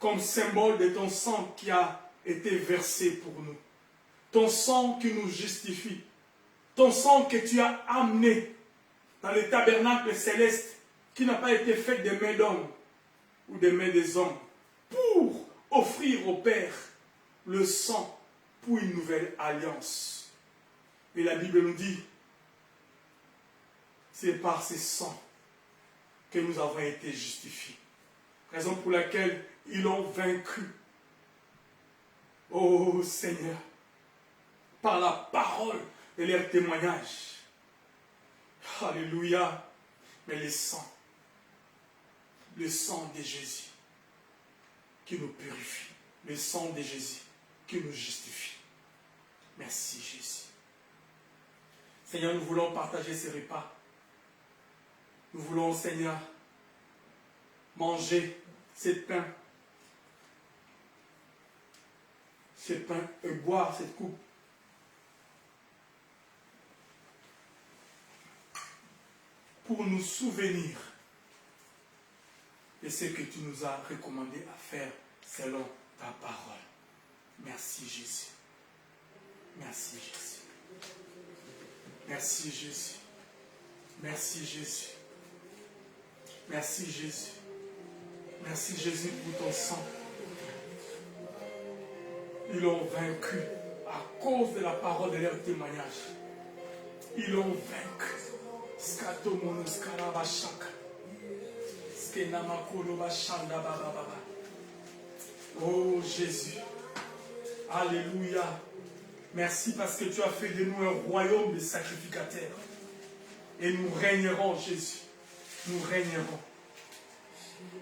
comme symbole de ton sang qui a été versé pour nous. Ton sang qui nous justifie. Ton sang que tu as amené dans le tabernacle céleste qui n'a pas été fait des mains d'hommes ou des mains des hommes pour offrir au Père le sang pour une nouvelle alliance. Et la Bible nous dit, c'est par ce sang que nous avons été justifiés. Raison pour laquelle ils l'ont vaincu. Oh Seigneur, par la parole de leur témoignage. Alléluia. Mais le sang de Jésus qui nous purifie, le sang de Jésus qui nous justifie. Merci Jésus. Seigneur, nous voulons partager ces repas. Nous voulons, Seigneur, manger ce pain et boire cette coupe. Pour nous souvenir de ce que tu nous as recommandé à faire selon ta parole. Merci Jésus. Merci Jésus. Merci Jésus. Merci Jésus. Merci Jésus. Merci Jésus pour ton sang. Ils l'ont vaincu à cause de la parole de leur témoignage. Ils l'ont vaincu. Oh Jésus. Alléluia. Merci parce que tu as fait de nous un royaume de sacrificateurs. Et nous régnerons, Jésus. Nous régnerons.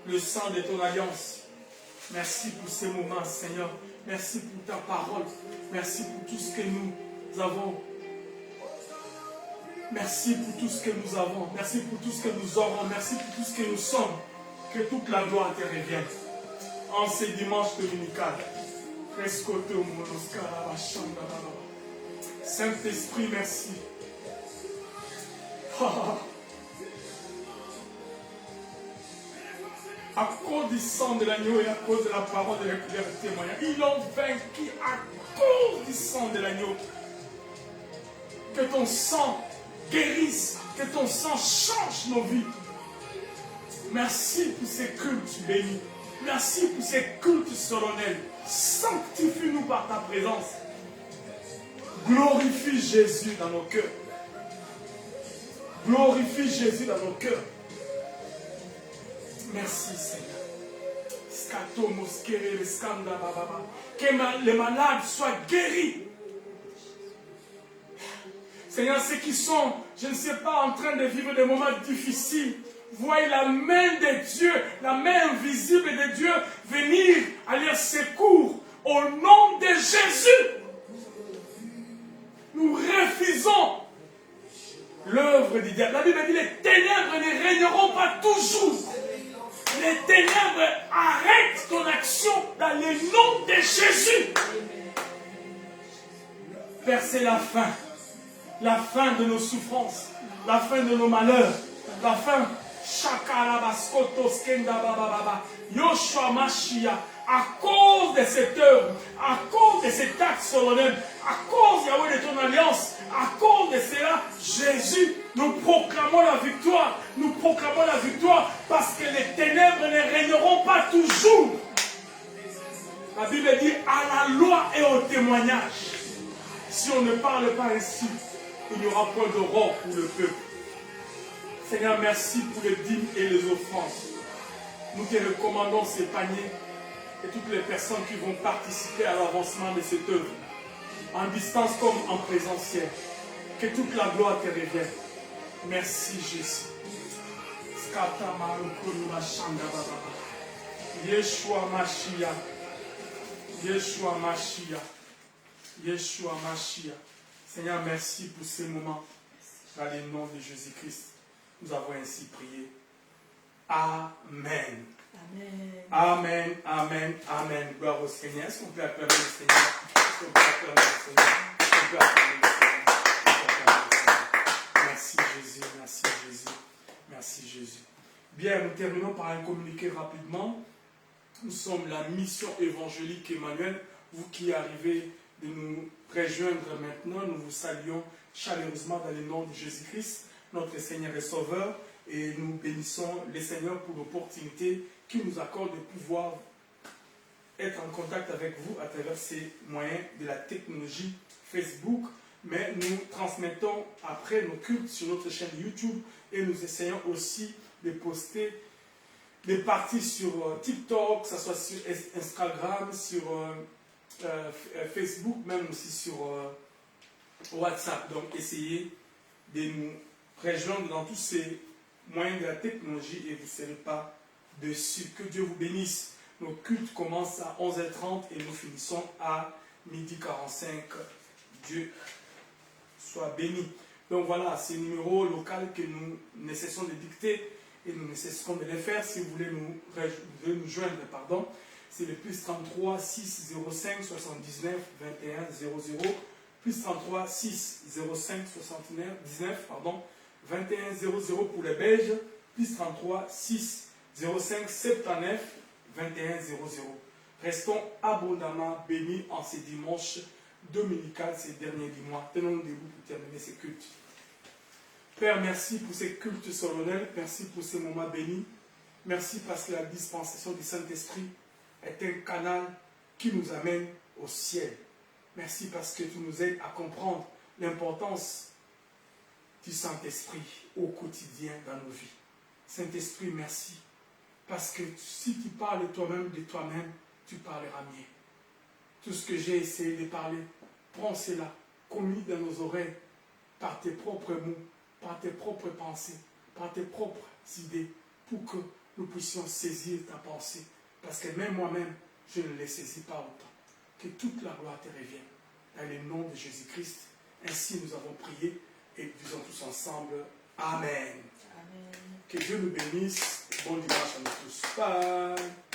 Le sang de ton alliance. Merci pour ces moments, Seigneur. Merci pour ta parole. Merci pour tout ce que nous avons. Merci pour tout ce que nous avons. Merci pour tout ce que nous aurons. Merci pour tout ce que nous sommes. Que toute la gloire te revienne. En ce dimanche dominical. Saint-Esprit, merci. À cause du sang de l'agneau et à cause de la parole de leur témoignage, ils l'ont vaincu à cause du sang de l'agneau. Que ton sang guérisse, que ton sang change nos vies. Merci pour ces cultes bénis. Merci pour ces cultes solennels. Sanctifie-nous par ta présence. Glorifie Jésus dans nos cœurs. Glorifie Jésus dans nos cœurs. Merci Seigneur. Que les malades soient guéris. Seigneur, ceux qui sont, je ne sais pas, en train de vivre des moments difficiles, voyez la main de Dieu, la main invisible de Dieu venir à leur secours au nom de Jésus. Nous refusons l'œuvre du diable. La Bible dit les ténèbres ne régneront pas toujours. Les ténèbres arrêtent ton action dans le nom de Jésus. Père, c'est la fin de nos souffrances, la fin de nos malheurs, la fin. Yoshua Mashiach, à cause de cette œuvre, à cause de cet acte solennel, à cause Yahweh de ton alliance, à cause de cela, Jésus, nous proclamons la victoire. Nous proclamons la victoire parce que les ténèbres ne régneront pas toujours. La Bible dit à la loi et au témoignage. Si on ne parle pas ainsi, il n'y aura point d'aurore pour le peuple. Seigneur, merci pour les dîmes et les offrandes. Nous te recommandons ces paniers et toutes les personnes qui vont participer à l'avancement de cette œuvre, en distance comme en présentiel. Que toute la gloire te revienne. Merci Jésus. Yeshua Mashiach. Yeshua Mashiach. Yeshua Mashiach. Seigneur, merci pour ces moments. Dans le nom de Jésus-Christ, nous avons ainsi prié. Amen. Amen. Amen. Amen. Amen. Gloire au Seigneur. Est-ce qu'on peut acclamer le Seigneur? Est-ce qu'on peut acclamer le Seigneur? Est-ce qu'on peut acclamer le Seigneur? Merci Jésus. Merci Jésus. Merci Jésus. Bien, nous terminons par un communiqué rapidement. Nous sommes la mission évangélique Emmanuel. Vous qui arrivez de nous rejoindre maintenant, nous vous saluons chaleureusement dans le nom de Jésus-Christ, notre Seigneur et Sauveur, et nous bénissons le Seigneur pour l'opportunité qu'il nous accorde de pouvoir être en contact avec vous à travers ces moyens de la technologie Facebook. Mais nous transmettons après nos cultes sur notre chaîne YouTube et nous essayons aussi de poster des parties sur TikTok, que ce soit sur Instagram, sur Facebook, même aussi sur WhatsApp. Donc essayez de nous rejoindre dans tous ces moyens de la technologie et vous ne serez pas dessus. Que Dieu vous bénisse. Nos cultes commencent à 11h30 et nous finissons à 12h45. Dieu soit béni. Donc voilà, c'est le numéro local que nous nécessitons de dicter et nous nécessitons de le faire. Si vous voulez nous joindre, pardon, c'est le plus 33 6 05 79 21 00, plus 33 6 05 79 19 pardon 21 00 pour les Belges, plus 33 6 05 79 21 00. Restons abondamment bénis en ces dimanches dominicaux, ces derniers du mois. Tenons-nous debout pour terminer ces cultes. Père, merci pour ces cultes solennels, merci pour ces moments bénis. Merci parce que la dispensation du Saint-Esprit est un canal qui nous amène au ciel. Merci parce que tu nous aides à comprendre l'importance du Saint-Esprit au quotidien dans nos vies. Saint-Esprit, merci. Parce que si tu parles toi-même de toi-même, tu parleras mieux. Tout ce que j'ai essayé de parler, prends cela, commis dans nos oreilles, par tes propres mots, par tes propres pensées, par tes propres idées, pour que nous puissions saisir ta pensée. Parce que même moi-même, je ne les saisis pas autant. Que toute la gloire te revienne. Dans le nom de Jésus-Christ, ainsi nous avons prié et disons tous ensemble, Amen. Amen. Que Dieu nous bénisse. Bon dimanche à nous tous. Bye.